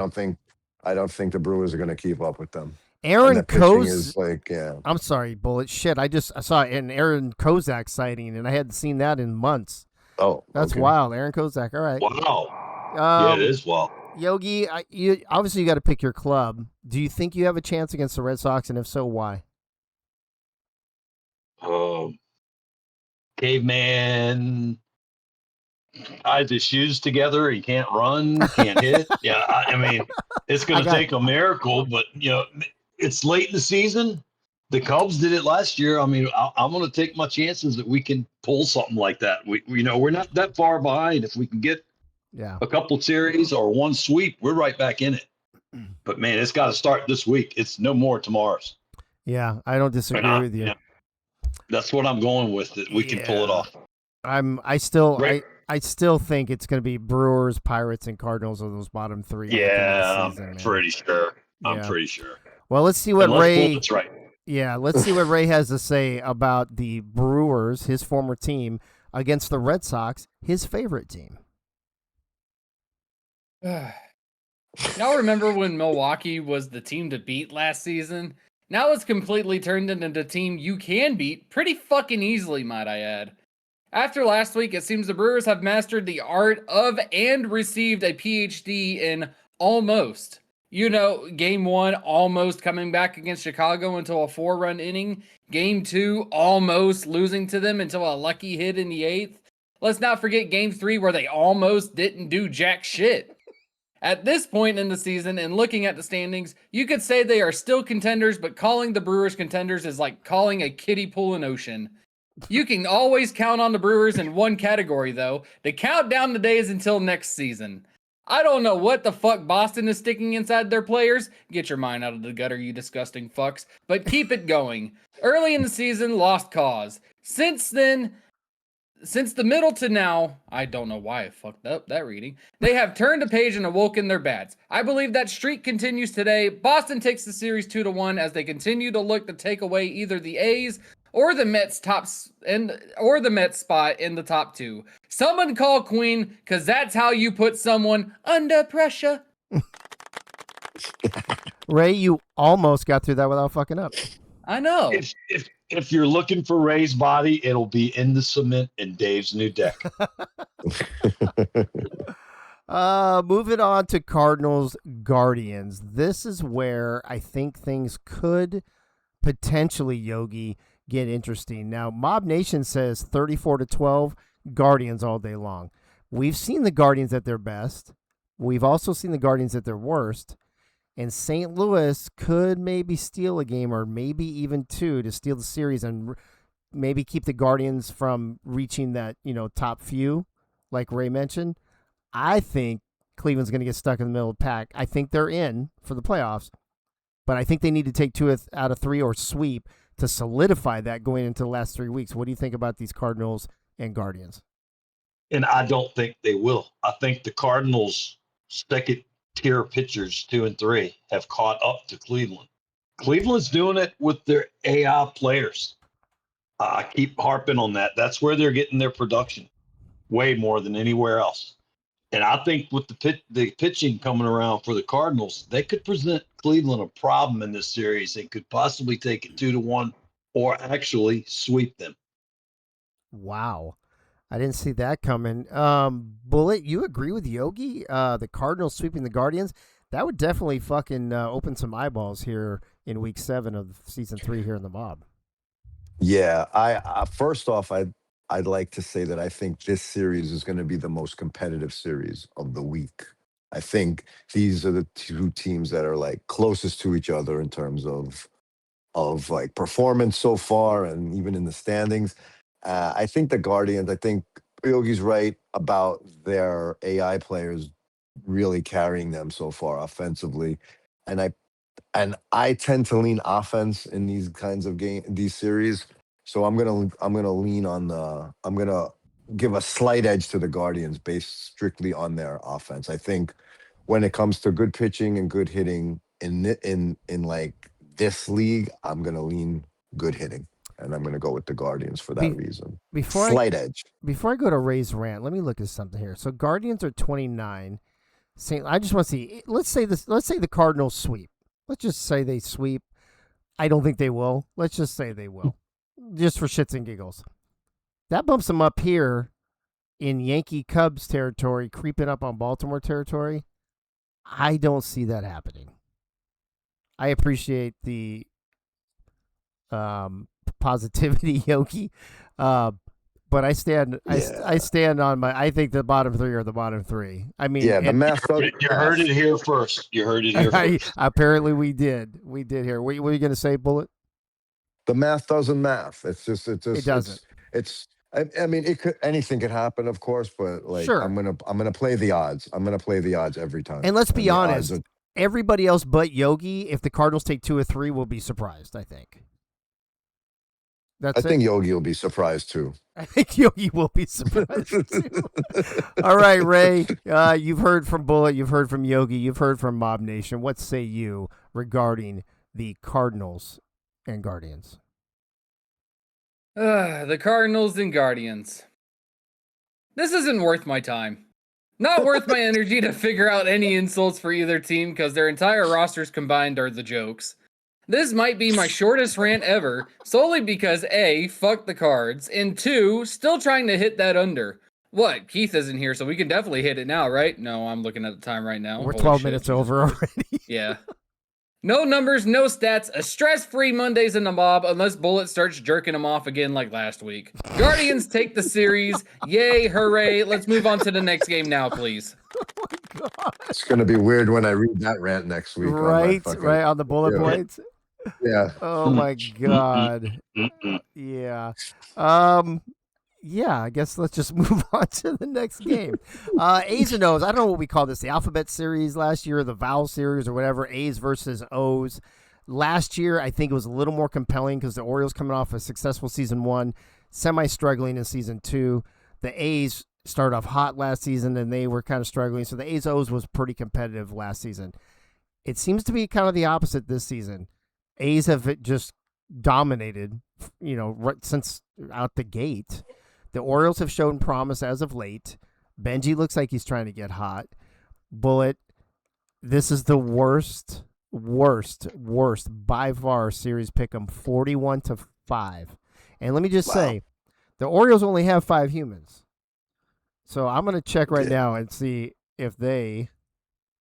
I don't think the Brewers are going to keep up with them. And Aaron their pitching Kozak. is like, yeah. I'm sorry, Bullet. Shit, I saw an Aaron Kozak sighting, and I hadn't seen that in months. Oh, That's okay. wild. Aaron Kozak. All right. Wow. Yeah, it is wild. Yogi, you obviously got to pick your club. Do you think you have a chance against the Red Sox, and if so, why? Caveman ties his shoes together. He can't run, can't hit. Yeah, I mean, it's going to take a miracle, but it's late in the season. The Cubs did it last year. I mean, I'm going to take my chances that we can pull something like that. We're not that far behind. If we can get a couple series or one sweep, we're right back in it. But man, it's got to start this week. It's no more tomorrow's. Yeah, I don't disagree with you. That's what I'm going with. That we can pull it off. I still think it's going to be Brewers, Pirates, and Cardinals are those bottom three. Yeah, season, I'm pretty sure. I'm pretty sure. Well, let's see what Ray. That's right. Yeah, let's see what Ray has to say about the Brewers, his former team, against the Red Sox, his favorite team. Y'all remember when Milwaukee was the team to beat last season? Now it's completely turned into the team you can beat pretty fucking easily, might I add. After last week, it seems the Brewers have mastered the art of and received a PhD in almost. Game 1, almost coming back against Chicago until a 4-run inning. Game 2, almost losing to them until a lucky hit in the 8th. Let's not forget Game 3 where they almost didn't do jack shit. At this point in the season and looking at the standings, you could say they are still contenders, but calling the Brewers contenders is like calling a kiddie pool an ocean. You can always count on the Brewers in one category, though, to count down the days until next season. I don't know what the fuck Boston is sticking inside their players. Get your mind out of the gutter, you disgusting fucks. But keep it going. Early in the season, lost cause. Since then, since the middle to now, I don't know why I fucked up that reading, they have turned a page and awoken their bats. I believe that streak continues today. Boston takes the series 2-1 as they continue to look to take away either the A's or the Mets or the Mets spot in the top 2. Someone call Queen, because that's how you put someone under pressure. Ray, you almost got through that without fucking up. I know. If you're looking for Ray's body, it'll be in the cement in Dave's new deck. Moving on to Cardinals Guardians. This is where I think things could potentially, Yogi, get interesting. Now, Mob Nation says 34-12 Guardians all day long. We've seen the Guardians at their best. We've also seen the Guardians at their worst. And St. Louis could maybe steal a game or maybe even 2 to steal the series and maybe keep the Guardians from reaching that, top few, like Ray mentioned. I think Cleveland's going to get stuck in the middle of the pack. I think they're in for the playoffs, but I think they need to take 2 out of 3 or sweep to solidify that going into the last 3 weeks. What do you think about these Cardinals and Guardians? And I don't think they will. I think the Cardinals' second-tier pitchers, 2 and 3, have caught up to Cleveland. Cleveland's doing it with their AI players. I keep harping on that. That's where they're getting their production, way more than anywhere else. And I think with the pitching coming around for the Cardinals, they could present Cleveland a problem in this series and could possibly take it 2-1 or actually sweep them. Wow. I didn't see that coming. Bullet, you agree with Yogi? The Cardinals sweeping the Guardians? That would definitely fucking open some eyeballs here in week 7 of season 3 here in the Mob. Yeah, I first off, I'd like to say that I think this series is going to be the most competitive series of the week. I think these are the 2 teams that are like closest to each other in terms of like performance so far and even in the standings. I think the Guardians, I think Yogi's right about their AI players really carrying them so far offensively. And I tend to lean offense in these kinds of these series. So I'm gonna lean on I'm gonna give a slight edge to the Guardians based strictly on their offense. I think when it comes to good pitching and good hitting in like this league, I'm gonna lean good hitting. And I'm going to go with the Guardians for that reason. Slight edge. Before I go to Ray's rant, let me look at something here. So Guardians are 29. I just want to see. Let's say the Cardinals sweep. Let's just say they sweep. I don't think they will. Let's just say they will, just for shits and giggles. That bumps them up here in Yankee Cubs territory, creeping up on Baltimore territory. I don't see that happening. I appreciate the positivity, Yogi, but I stand on my. I think the bottom 3 are the bottom 3. I mean, yeah, the math. You heard it here first. Apparently, we did here. What are you going to say, Bullet? The math doesn't math. It doesn't. I mean, anything could happen, of course, but like, sure. I'm gonna play the odds. I'm gonna play the odds every time. And let's be honest, everybody else but Yogi, if the Cardinals take 2 or 3, will be surprised. I think. I think Yogi will be surprised too. I think Yogi will be surprised too. All right, Ray. You've heard from Bullet. You've heard from Yogi. You've heard from Mob Nation. What say you regarding the Cardinals and Guardians? The Cardinals and Guardians. This isn't worth my time. Not worth my energy to figure out any insults for either team because their entire rosters combined are the jokes. This might be my shortest rant ever, solely because A, fuck the Cards, and 2, still trying to hit that under. What? Keith isn't here, so we can definitely hit it now, right? No, I'm looking at the time right now. We're 12 minutes over already. Yeah. No numbers, no stats, a stress-free Mondays in the mob unless Bullet starts jerking him off again like last week. Guardians take the series. Yay, hooray. Let's move on to the next game now, please. It's going to be weird when I read that rant next week on my Right, fucking. right on the bullet Yeah. points. Yeah. Oh my god. Yeah. Yeah, I guess let's just move on to the next game. A's and O's. I don't know what we call this, the alphabet series last year, the vowel series or whatever, A's versus O's. Last year, I think it was a little more compelling because the Orioles coming off a successful season 1, semi-struggling in season 2. The A's started off hot last season and they were kind of struggling. So the A's O's was pretty competitive last season. It seems to be kind of the opposite this season. A's have just dominated, right since out the gate. The Orioles have shown promise as of late. Benji looks like he's trying to get hot. Bullet, this is the worst by far series pick'em, 41-5. And let me just say, the Orioles only have 5 humans. So I'm going to check right now and see if they,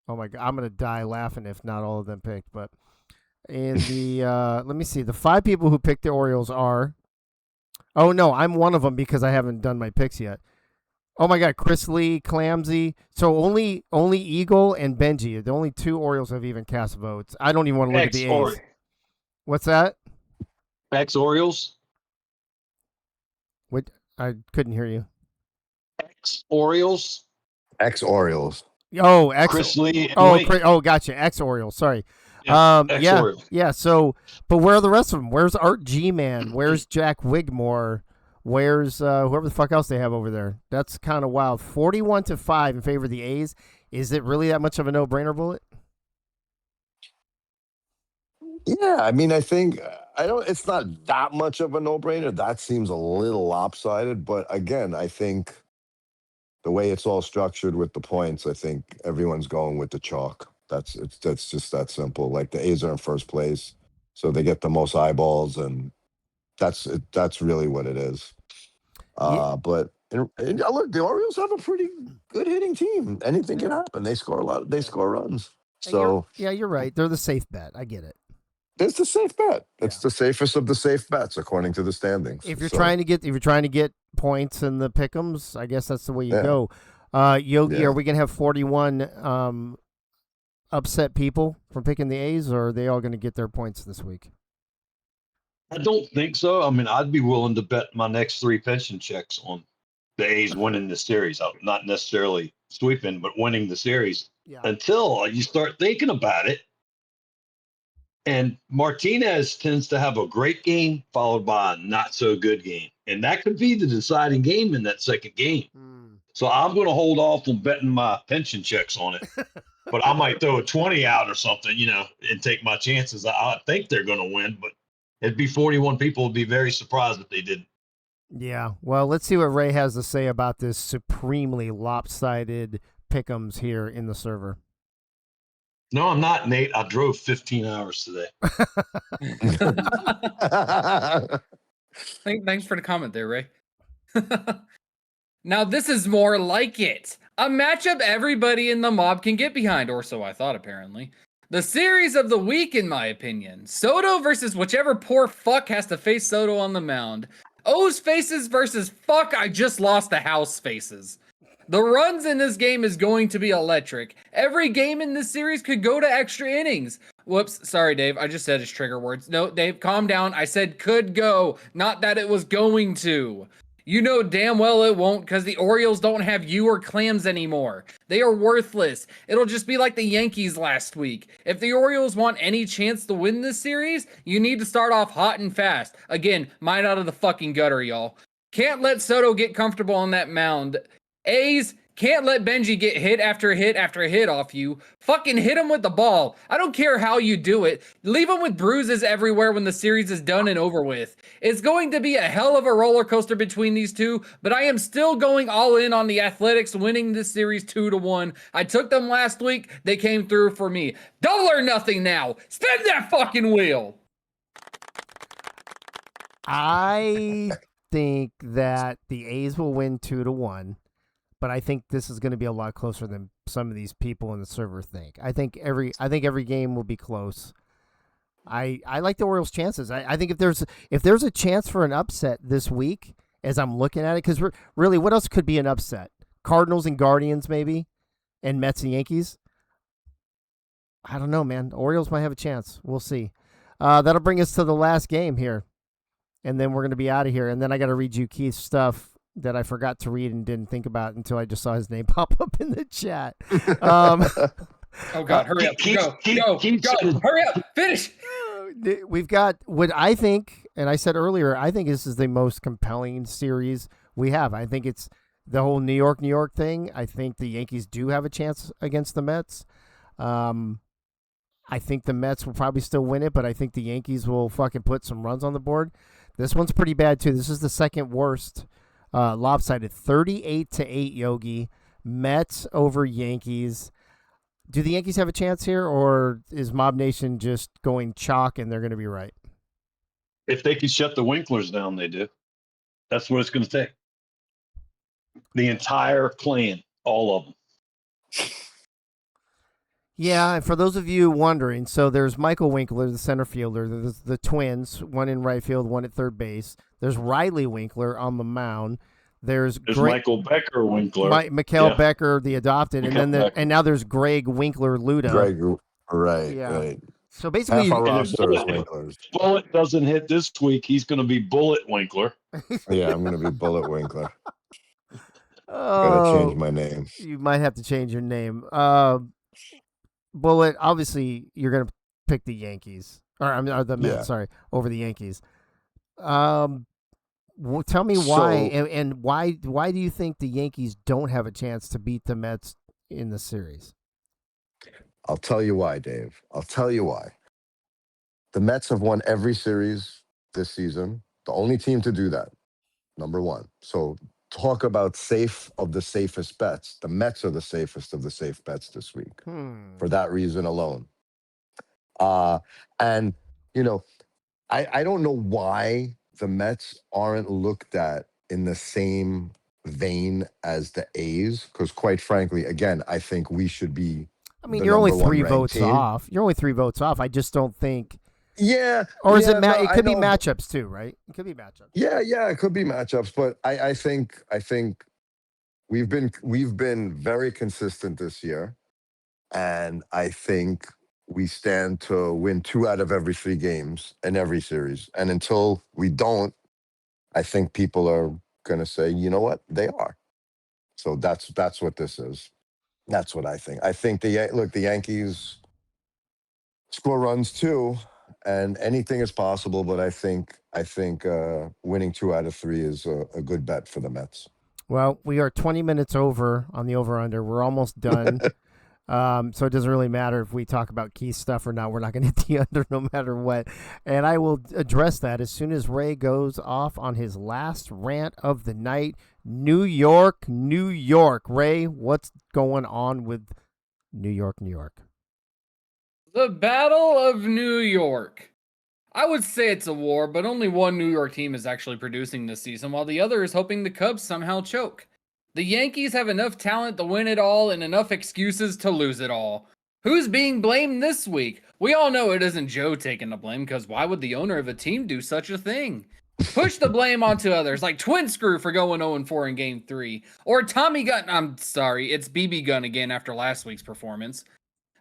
oh my God, I'm going to die laughing if not all of them picked. But in the, let me see, the 5 people who picked the Orioles are, oh no, I'm one of them because I haven't done my picks yet. Oh my God, Chris Lee, Clamsy. So only Eagle and Benji, the only 2 Orioles have even cast votes. I don't even want to look at the A's. What's that? Ex-Orioles? What? I couldn't hear you. Ex-Orioles? Ex-Orioles. Oh, Chris Lee. Gotcha. Ex-Orioles. Sorry. Yeah, ex-Orioles. Yeah. So, but where are the rest of them? Where's Art G-Man? Where's Jack Wigmore? Where's whoever the fuck else they have over there? That's kind of wild. 41-5 in favor of the A's. Is it really that much of a no-brainer, Bullet? Yeah, I mean, I think it's not that much of a no-brainer. That seems a little lopsided, but again, I think the way it's all structured with the points, I think everyone's going with the chalk. That's just that simple. Like the A's are in first place, so they get the most eyeballs, and that's really what it is. But look, the Orioles have a pretty good hitting team. Anything can happen. They score a lot. They score runs. So you're right. They're the safe bet. I get it. it's the safe bet. It's the safest of the safe bets according to the standings. If you're trying to get points in the pick'ems, I guess that's the way you go. Yogi, are we gonna have 41 upset people from picking the A's, or are they all gonna get their points this week? I don't think so. I mean, I'd be willing to bet my next 3 pension checks on the A's winning the series. Not necessarily sweeping, but winning the series until you start thinking about it. And Martinez tends to have a great game followed by a not so good game. And that could be the deciding game in that second game. So I'm going to hold off on betting my pension checks on it. But I might throw a 20 out or something, and take my chances. I think they're going to win, but it'd be 41 people would be very surprised if they didn't. Yeah. Well, let's see what Ray has to say about this supremely lopsided pick'ems here in the server. No, I'm not, Nate. I drove 15 hours today. Thanks for the comment there, Ray. Now, this is more like it. A matchup everybody in the mob can get behind, or so I thought, apparently. The series of the week, in my opinion. Soto versus whichever poor fuck has to face Soto on the mound. O's faces versus fuck, I just lost the house faces. The runs in this game is going to be electric. Every game in this series could go to extra innings. Whoops, sorry, Dave. I just said his trigger words. No, Dave, calm down. I said could go, not that it was going to. You know damn well it won't because the Orioles don't have you or Clams anymore. They are worthless. It'll just be like the Yankees last week. If the Orioles want any chance to win this series, you need to start off hot and fast. Again, mine out of the fucking gutter, y'all. Can't let Soto get comfortable on that mound. A's, can't let Benji get hit after hit after hit off you. Fucking hit him with the ball. I don't care how you do it. Leave him with bruises everywhere when the series is done and over with. It's going to be a hell of a roller coaster between these two, but I am still going all in on the Athletics winning this series 2-1. I took them last week. They came through for me. Double or nothing now. Spin that fucking wheel. I think that the A's will win 2-1. But I think this is going to be a lot closer than some of these people in the server think. I think every game will be close. I like the Orioles' chances. I think if there's a chance for an upset this week, as I'm looking at it, because really, what else could be an upset? Cardinals and Guardians, maybe, and Mets and Yankees. I don't know, man. The Orioles might have a chance. We'll see. That'll bring us to the last game here, and then we're going to be out of here. And then I got to read you Keith's stuff that I forgot to read and didn't think about until I just saw his name pop up in the chat. Oh God, hurry up! Go! Hurry up! Finish. We've got what I think, and I said earlier, I think this is the most compelling series we have. I think it's the whole New York thing. I think the Yankees do have a chance against the Mets. I think the Mets will probably still win it, but I think the Yankees will fucking put some runs on the board. This one's pretty bad too. This is the second worst lopsided, 38-8, Yogi. Mets over Yankees. Do the Yankees have a chance here, or is Mob Nation just going chalk and they're going to be right? If they can shut the Winklers down, they do. That's what it's going to take. The entire clan, all of them. Yeah, and for those of you wondering, so there's Michael Winkler, the center fielder. There's the twins, one in right field, one at third base. There's Riley Winkler on the mound. There's Michael Becker Winkler. Mikael Becker, the adopted, and now there's Greg Winkler Luda. Greg, right. So basically, half our roster is Winklers. Bullet doesn't hit this week. He's going to be Bullet Winkler. Yeah, I'm going to be Bullet Winkler. Oh, Gotta change my name. You might have to change your name. Bullet, obviously, you're going to pick the Yankees. Or the Mets, sorry, over the Yankees. Tell me why, and why do you think the Yankees don't have a chance to beat the Mets in the series? I'll tell you why, Dave. I'll tell you why. The Mets have won every series this season. The only team to do that, number one. So talk about safe of the safest bets. The Mets are the safest of the safe bets this week for that reason alone. And, I don't know why the Mets aren't looked at in the same vein as the A's, because quite frankly, again, I think we should be. I mean, you're only 3 votes off. You're only 3 votes off. I just don't think. Yeah. Or is it? It could be matchups too, right? It could be matchups. Yeah, it could be matchups, but I think we've been very consistent this year, and I think we stand to win 2 out of every 3 games in every series. And until we don't, I think people are going to say, you know what, they are. So that's what this is. That's what I think. I think the Yankees score runs too, and anything is possible. But I think winning 2 out of 3 is a good bet for the Mets. Well, we are 20 minutes over on the over-under. We're almost done. So it doesn't really matter if we talk about key stuff or not. We're not going to hit the under no matter what. And I will address that as soon as Ray goes off on his last rant of the night. New York. Ray, what's going on with New York? The Battle of New York. I would say it's a war, but only one New York team is actually producing this season, while the other is hoping the Cubs somehow choke. The Yankees have enough talent to win it all and enough excuses to lose it all. Who's being blamed this week? We all know it isn't Joe taking the blame, because why would the owner of a team do such a thing? Push the blame onto others, like Twin Screw for going 0-4 in Game 3. Or Tommy Gunn, I'm sorry, it's BB Gunn again after last week's performance.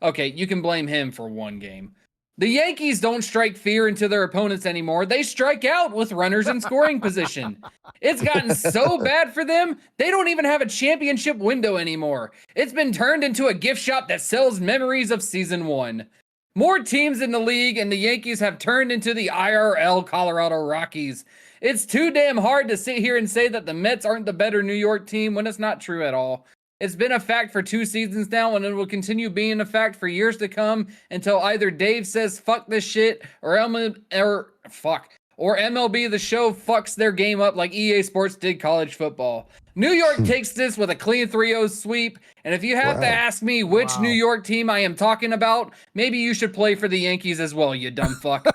Okay, you can blame him for one game. The Yankees don't strike fear into their opponents anymore. They strike out with runners in scoring position. It's gotten so bad for them, they don't even have a championship window anymore. It's been turned into a gift shop that sells memories of season 1. More teams in the league, and the Yankees have turned into the IRL Colorado Rockies. It's too damn hard to sit here and say that the Mets aren't the better New York team when it's not true at all. It's been a fact for 2 seasons now, and it will continue being a fact for years to come until either Dave says fuck this shit or MLB The Show fucks their game up like EA Sports did college football. New York takes this with a clean 3-0 sweep, and if you have to ask me which New York team I am talking about, maybe you should play for the Yankees as well, you dumb fuck.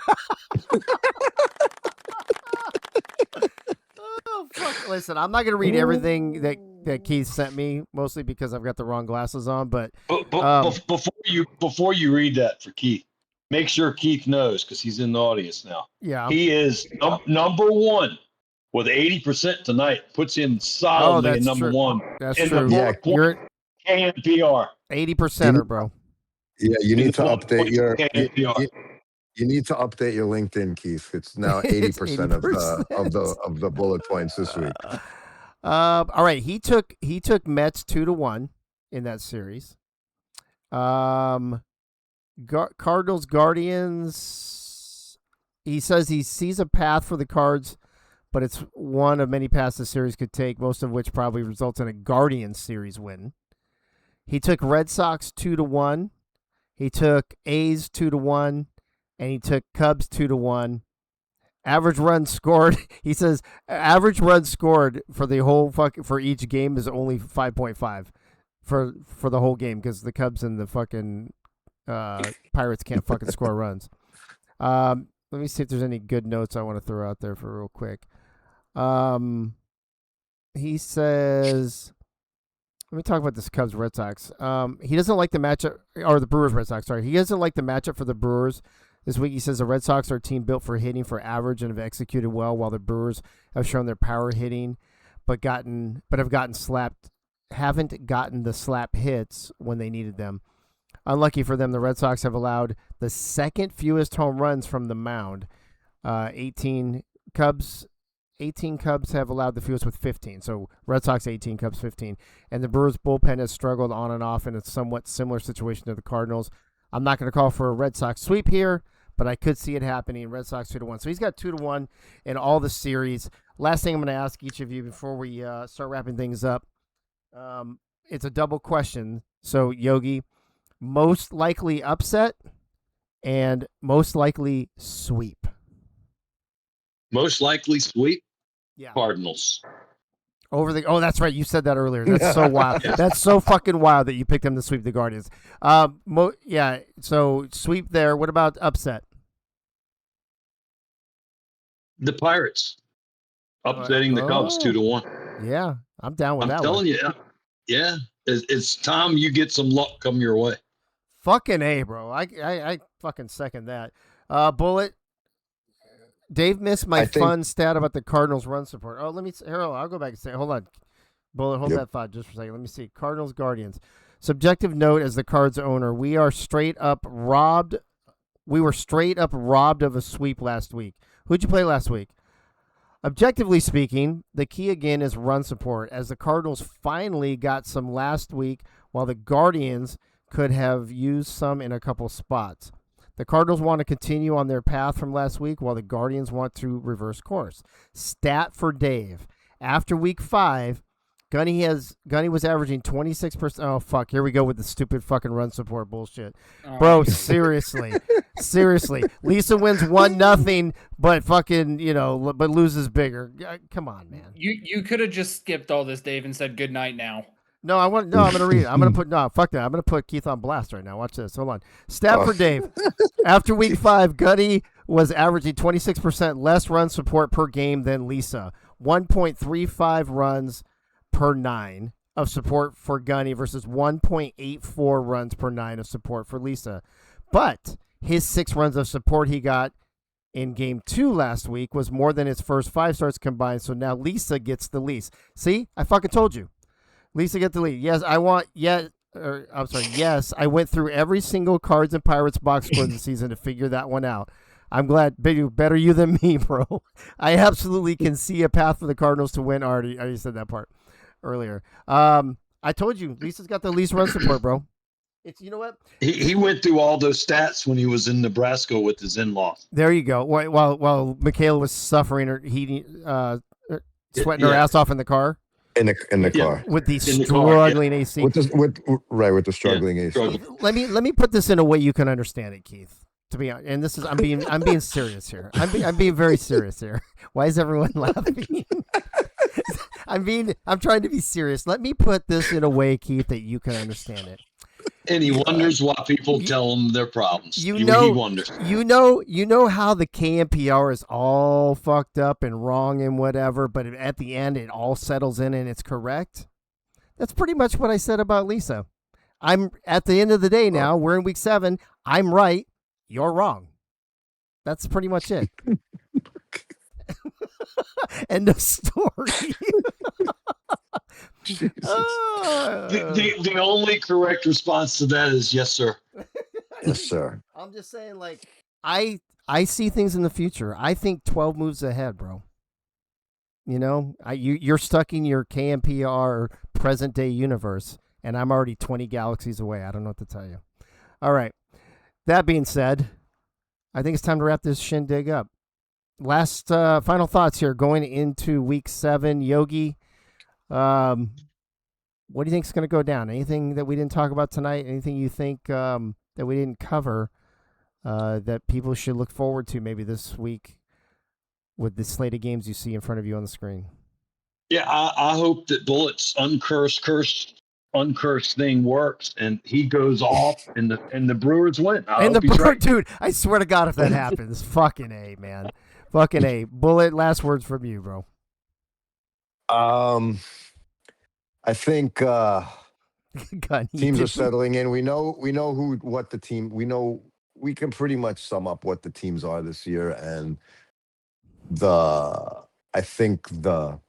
Oh, fuck. Listen, I'm not going to read everything that Keith sent me, mostly because I've got the wrong glasses on. But before you read that for Keith, make sure Keith knows because he's in the audience now. Yeah. He is number one with 80% tonight. Puts him solidly that's in number true. one That's in true. the Yeah, bullet point KNPR. 80%er, bro. Yeah, you In need the to bullet update points your KNPR. you need to update your LinkedIn, Keith. It's now It's 80% of 80%. the bullet points this week. All right, he took Mets 2-1 in that series. Cardinals Guardians. He says he sees a path for the Cards, but it's one of many paths the series could take, most of which probably results in a Guardians series win. He took Red Sox 2-1. He took A's 2-1, and he took Cubs 2-1. Average runs scored. He says average runs scored for the whole for each game is only 5.5 for the whole game because the Cubs and the fucking Pirates can't fucking score runs. Let me see if there's any good notes I want to throw out there for real quick. He says, let me talk about this Cubs Red Sox. He doesn't like the matchup, or the Brewers Red Sox. Sorry, he doesn't like the matchup for the Brewers. This week, he says the Red Sox are a team built for hitting for average and have executed well, while the Brewers have shown their power hitting, but haven't gotten the slap hits when they needed them. Unlucky for them, the Red Sox have allowed the second fewest home runs from the mound. 18 Cubs have allowed the fewest with 15. So Red Sox 18, Cubs 15. And the Brewers bullpen has struggled on and off in a somewhat similar situation to the Cardinals. I'm not going to call for a Red Sox sweep here, but I could see it happening. Red Sox 2-1. So he's got 2-1 in all the series. Last thing I'm going to ask each of you before we start wrapping things up. It's a double question. So Yogi, most likely upset and most likely sweep. Most likely sweep. Yeah. Cardinals. That's right. You said that earlier. That's so wild. That's so fucking wild that you picked them to sweep the Guardians. Yeah. So sweep there. What about upset? The Pirates upsetting the Cubs 2-1. Yeah, I'm down with that. I'm telling you. Yeah, it's time you get some luck come your way. Fucking A, bro. I fucking second that. Bullet. Dave missed my fun stat about the Cardinals run support. Oh, Harold, I'll go back and say, hold on. Bullet, hold that thought just for a second. Let me see. Cardinals Guardians. Subjective note as the Cards owner, we were straight up robbed of a sweep last week. Who'd you play last week? Objectively speaking, the key again is run support, as the Cardinals finally got some last week, while the Guardians could have used some in a couple spots. The Cardinals want to continue on their path from last week, while the Guardians want to reverse course. Stat for Dave. After week 5, Gunny was averaging 26%. Oh, fuck. Here we go with the stupid fucking run support bullshit. Bro, seriously. Seriously. Lisa wins 1-0, but fucking, but loses bigger. Come on, man. You could have just skipped all this, Dave, and said good night now. I'm going to read it. Fuck that. I'm going to put Keith on blast right now. Watch this. Hold on. Stat for Dave. After week 5, Gunny was averaging 26% less run support per game than Lisa. 1.35 runs per 9 of support for Gunny versus 1.84 runs per 9 of support for Lisa. But his 6 runs of support he got in game 2 last week was more than his first 5 starts combined. So now Lisa gets the least. See, I fucking told you. Lisa get the lead. Yes, Yes, I went through every single Cards and Pirates box score this season to figure that one out. I'm glad. Better you than me, bro. I absolutely can see a path for the Cardinals to win. I already said that part earlier. I told you, Lisa's got the least run support, bro. It's, you know what? He went through all those stats when he was in Nebraska with his in-laws. There you go. While Michaela was suffering or sweating her ass off in the car. In the car with the struggling AC. With the struggling AC. Let me put this in a way you can understand it, Keith. To be honest, and this is I'm being serious here. I'm being very serious here. Why is everyone laughing? I'm trying to be serious. Let me put this in a way, Keith, that you can understand it. And he wonders why people tell him their problems. He wonders. You know how the KNPR is all fucked up and wrong and whatever, but at the end it all settles in and it's correct? That's pretty much what I said about Lisa. I'm at the end of the day now, we're in week 7. I'm right. You're wrong. That's pretty much it. End of story. Jesus. The only correct response to that is yes, sir. Yes, sir. I'm just saying, like, I see things in the future. I think 12 moves ahead, bro. You know, you're stuck in your KMPR present day universe, and I'm already 20 galaxies away. I don't know what to tell you. All right. That being said, I think it's time to wrap this shindig up. Last final thoughts here going into week 7. Yogi, what do you think is going to go down? Anything that we didn't talk about tonight? Anything you think that we didn't cover that people should look forward to maybe this week with the slate of games you see in front of you on the screen? Yeah, I hope that Bullet's uncursed thing works and he goes off and the Brewers win. And the Brewer, dude, I swear to God, if that happens, fucking A, man. Fucking A. Bullet, last words from you, bro. I think God, teams are settling in. We know what the team. We know we can pretty much sum up what the teams are this year, and I think the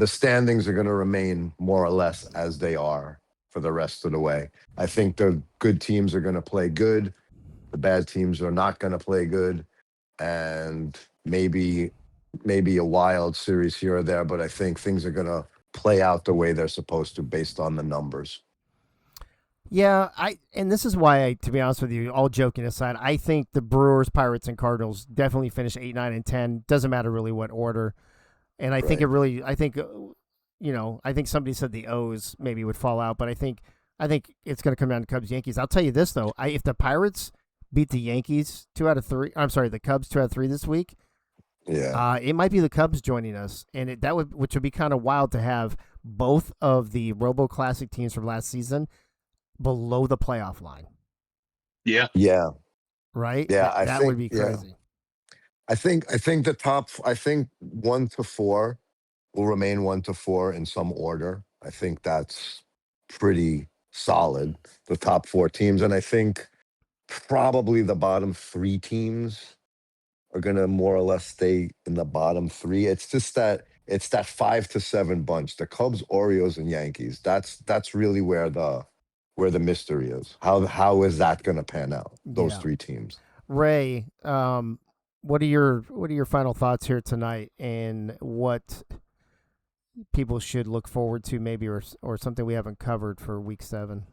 standings are going to remain more or less as they are for the rest of the way. I think the good teams are going to play good. The bad teams are not going to play good, and maybe a wild series here or there. But I think things are going to play out the way they're supposed to based on the numbers. Yeah, and this is why, to be honest with you, all joking aside, I think the Brewers, Pirates, and Cardinals definitely finish 8, 9, and 10. Doesn't matter really what order. And I think I think somebody said the O's maybe would fall out, but I think it's going to come down to Cubs, Yankees. I'll tell you this though, if the Pirates beat the Yankees 2 out of 3, I'm sorry, the Cubs 2 out of 3 this week, yeah, it might be the Cubs joining us, and which would be kind of wild to have both of the Robo Classic teams from last season below the playoff line. Yeah. Right? Yeah, that would be crazy. Yeah. I think the top. I think 1 to 4 will remain 1 to 4 in some order. I think that's pretty solid. The top 4 teams, and I think probably the bottom 3 teams are going to more or less stay in the bottom 3. It's just that 5 to 7 bunch: the Cubs, Orioles, and Yankees. That's really where the mystery is. How is that going to pan out? Those 3 teams. Ray, what are your final thoughts here tonight, and what people should look forward to maybe, or something we haven't covered for week 7?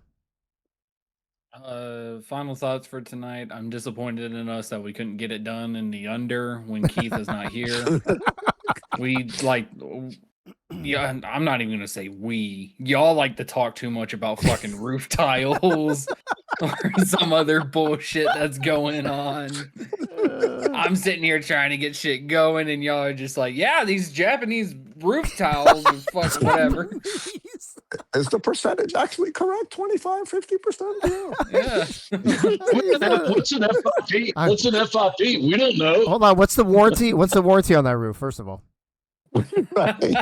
Final thoughts for tonight. I'm disappointed in us that we couldn't get it done in the under when Keith is not here. Yeah, I'm not even gonna say y'all like to talk too much about fucking roof tiles or some other bullshit that's going on. I'm sitting here trying to get shit going, and y'all are just like, yeah, these Japanese roof tiles and fuck whatever. Is the percentage actually correct? 25, 50%? Yeah. What's an FIP? What's an FIP? We don't know. Hold on. What's the warranty? What's the warranty on that roof? First of all. Right.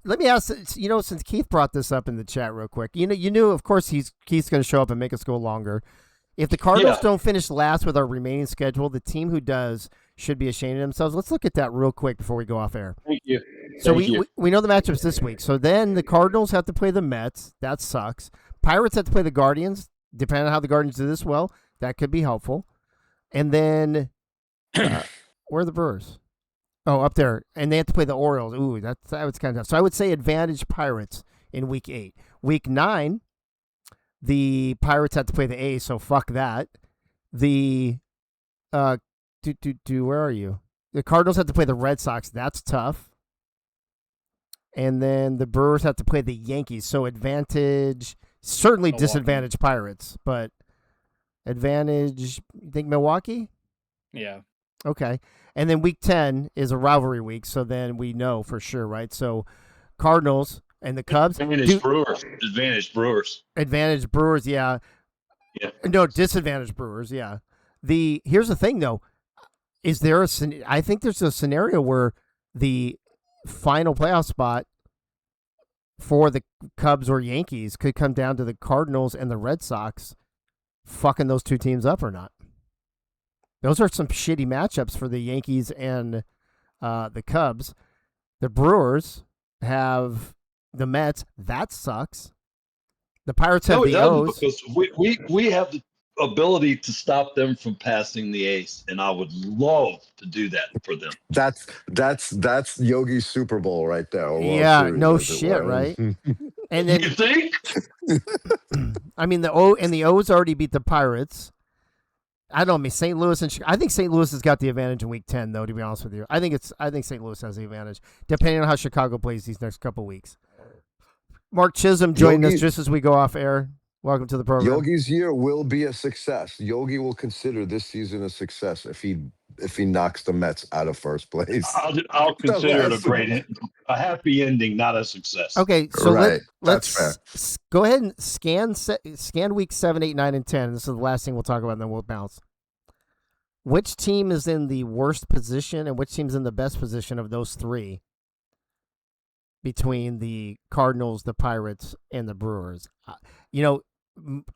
Let me ask. Since Keith brought this up in the chat real quick, you knew, of course, Keith's going to show up and make us go longer. If the Cardinals don't finish last with our remaining schedule, the team who does should be ashamed of themselves. Let's look at that real quick before we go off air. Thank you. So we know the matchups this week. So then the Cardinals have to play the Mets. That sucks. Pirates have to play the Guardians. Depending on how the Guardians do this well, that could be helpful. And then where are the Brewers? Oh, up there. And they have to play the Orioles. Ooh, that was kind of tough. So I would say advantage Pirates in week 8. Week 9, the Pirates have to play the A's, so fuck that. The where are you? The Cardinals have to play the Red Sox. That's tough. And then the Brewers have to play the Yankees. So advantage, certainly Milwaukee. Disadvantage Pirates, but advantage, you think Milwaukee? Yeah. Okay. And then week 10 is a rivalry week, so then we know for sure, right? So Cardinals and the Cubs. Advantage Brewers. Advantage Brewers. Advantage Brewers, yeah. Yeah. No, disadvantage Brewers, yeah. Here's the thing, though. I think there's a scenario where the final playoff spot for the Cubs or Yankees could come down to the Cardinals and the Red Sox fucking those two teams up or not. Those are some shitty matchups for the Yankees and the Cubs. The Brewers have the Mets. That sucks. The Pirates have No, it the doesn't, O's. because we have the ability to stop them from passing the A's, and I would love to do that for them. That's Yogi's Super Bowl right there. Or World Yeah, Series, no as it shit, were. right? And You then, think? I mean, the O's already beat the Pirates. I don't know. I mean, St. Louis and I think St. Louis has got the advantage in Week 10, though. To be honest with you, I think St. Louis has the advantage, depending on how Chicago plays these next couple weeks. Mark Chisholm joined us just as we go off air. Welcome to the program. Yogi's year will be a success. Yogi will consider this season a success if he knocks the Mets out of first place. I'll consider it a happy ending, not a success. Okay, so Right. let's go ahead and scan week 7, 8, 9, and 10. This is the last thing we'll talk about, and then we'll bounce. Which team is in the worst position, and which team's in the best position of those three? Between the Cardinals, the Pirates, and the Brewers.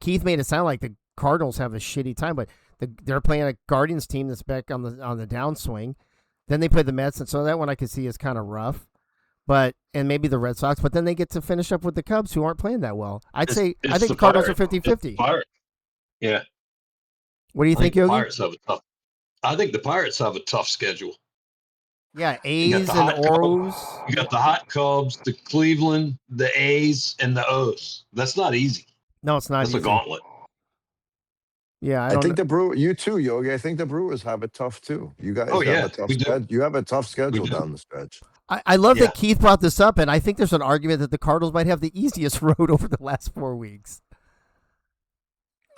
Keith made it sound like the Cardinals have a shitty time, but they're playing a Guardians team that's back on the downswing. Then they play the Mets, and so that one I could see is kind of rough. And maybe the Red Sox, but then they get to finish up with the Cubs, who aren't playing that well. I think the Cardinals are 50-50. Yeah. What do you think, Yogi? I think the Pirates have a tough schedule. Yeah, A's and O's. You got the hot Cubs, the Cleveland, the A's, and the O's. That's not easy. No, it's not. That's easy. a gauntlet. Yeah, I think the Brewers. You too, Yogi. I think the Brewers have it tough too. You guys have a tough schedule. You have a tough schedule down the stretch. I love that Keith brought this up, and I think there's an argument that the Cardinals might have the easiest road over the last 4 weeks.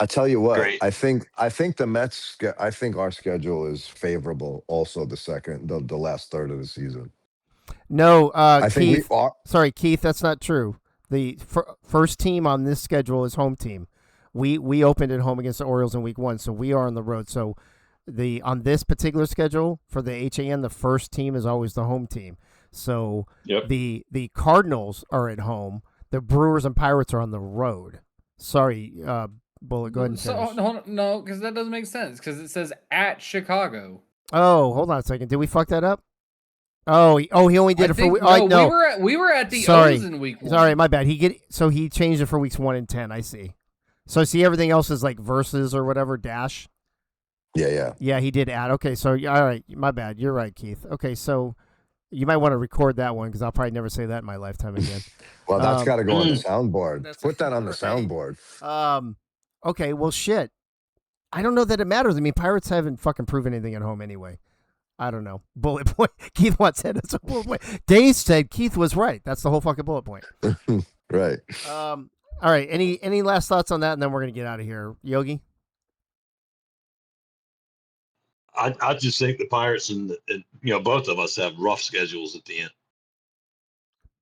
I tell you what, Great. I think the Mets. I think our schedule is favorable. Also, the last third of the season. No, I Keith. think we are. Sorry, Keith. That's not true. The first team on this schedule is home team. We opened at home against the Orioles in Week 1, so we are on the road. So on this particular schedule for the HAN, the first team is always the home team. So the Cardinals are at home. The Brewers and Pirates are on the road. Sorry, Bullet, go ahead and finish. No, because that doesn't make sense, because it says at Chicago. Oh, hold on a second. Did we fuck that up? Oh, he only did it for no. We were at the O's in Week 1. Sorry, my bad. He changed it for weeks 1 and 10. I see. So see, everything else is like versus or whatever dash. Yeah, he did add. Okay, so all right, my bad. You're right, Keith. Okay, so you might want to record that one because I'll probably never say that in my lifetime again. Well, that's got to go on the soundboard. Put that on the soundboard. Okay, well, shit. I don't know that it matters. I mean, Pirates haven't fucking proven anything at home anyway. I don't know. Bullet point. Keith wants to it's a bullet point. Dave said Keith was right. That's the whole fucking bullet point. Right. All right. Any last thoughts on that, and then we're gonna get out of here, Yogi? I just think the Pirates and both of us have rough schedules at the end.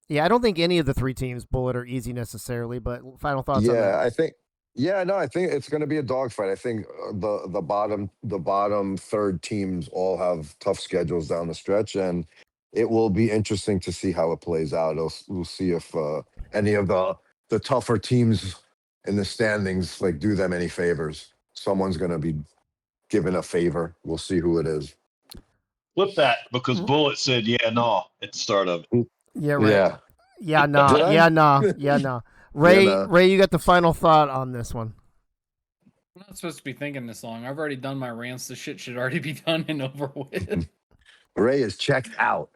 Yeah, I don't think any of the three teams, Bullet, are easy necessarily. But final thoughts on that? I think it's going to be a dogfight. I think the bottom third teams all have tough schedules down the stretch, and it will be interesting to see how it plays out. We'll see if any of the tougher teams in the standings do them any favors. Someone's going to be given a favor. We'll see who it is. Flip that, because Bullet said no at the start of it. Yeah, right. Yeah, nah. Ray, you got the final thought on this one. I'm not supposed to be thinking this long. I've already done my rants. The shit should already be done and over with. Ray is checked out.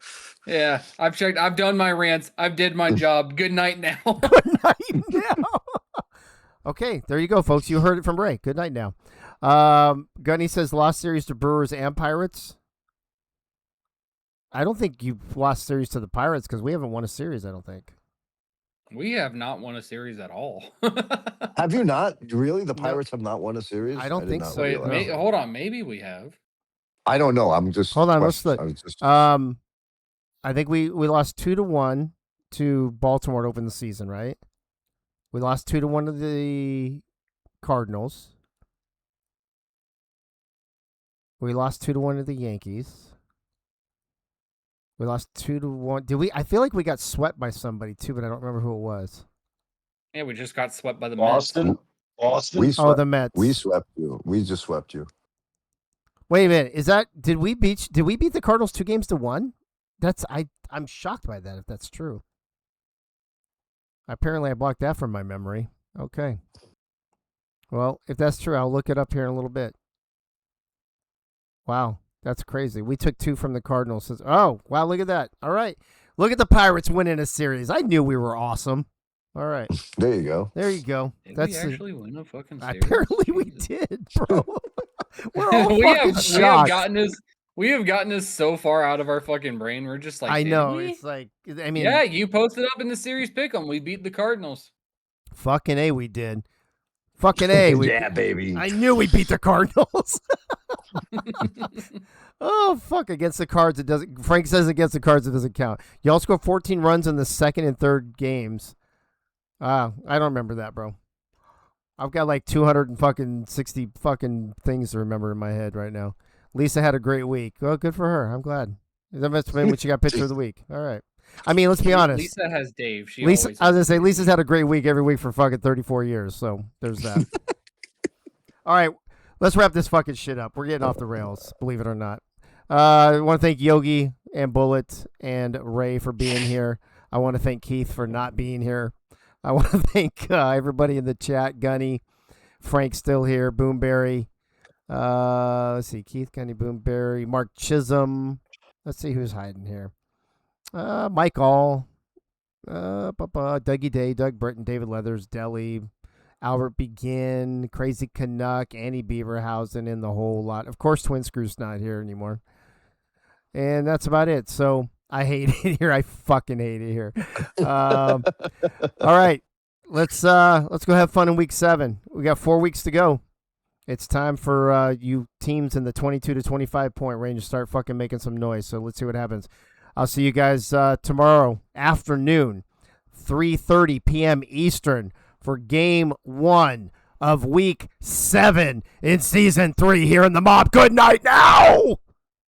Yeah, I've checked. I've done my rants. I've did my job. Good night now. Good night now. Okay, there you go, folks. You heard it from Ray. Good night now. Gunny says lost series to Brewers and Pirates. I don't think you've lost series to the Pirates because we haven't won a series, I don't think. We have not won a series at all. Have you not? Really? The Pirates have not won a series? I don't think so. Wait, hold on. Maybe we have. I don't know. I'm just... Hold on. Let's look. I think we lost 2-1 to Baltimore to open the season, right? We lost 2-1 to the Cardinals. We lost 2-1 to the Yankees. We lost 2-1. Did we? I feel like we got swept by somebody too, but I don't remember who it was. Yeah, we just got swept by the Boston. Mets. Boston. We Oh, swept. the Mets. We swept you. We just swept you. Wait a minute. Did we beat the Cardinals 2-1? I'm shocked by that if that's true. Apparently I blocked that from my memory. Okay. Well, if that's true, I'll look it up here in a little bit. Wow, that's crazy. We took 2 from the Cardinals. Oh, wow, look at that. All right. Look at the Pirates winning a series. I knew we were awesome. All right. There you go. There you go. Did That's we actually win a fucking series? apparently we Jesus. did, bro. We're all we fucking have shocked. we have gotten this so far out of our fucking brain. We're just like, I did know. we? It's like, I mean, Yeah, you posted up in the series pick'em. We beat the Cardinals. fucking A, we did. Fucking A. Yeah, baby. I knew we beat the Cardinals. Oh, fuck. Against the Cards, it doesn't. Frank says against the Cards, it doesn't count. Y'all scored 14 runs in the second and third games. I don't remember that, bro. I've got like 260 fucking things to remember in my head right now. Lisa had a great week. Well, good for her. I'm glad. That must have been what you got picture of the week. All right. I mean, let's be honest. Lisa has Dave. Lisa, I was always gonna has say Dave. Lisa's had a great week every week for fucking 34 years. So there's that. All right, let's wrap this fucking shit up. We're getting off the rails, believe it or not. I want to thank Yogi and Bullet and Ray for being here. I want to thank Keith for not being here. I want to thank everybody in the chat. Gunny, Frank's still here. Boomberry. Let's see, Keith, Gunny, Boomberry, Mark Chisholm. Let's see who's hiding here. Mike All. Dougie Day, Doug Britton, David Leathers, Deli, Albert Begin, Crazy Canuck, Annie Beaverhausen, and the whole lot. Of course, Twin Screw's not here anymore. And that's about it. So I hate it here. I fucking hate it here. All right. Let's go have fun in week 7. We got 4 weeks to go. It's time for you teams in the 22 to 25 point range to start fucking making some noise. So let's see what happens. I'll see you guys tomorrow afternoon, 3:30 p.m. Eastern, for game 1 of week 7 in season 3 here in the Mob. Good night now!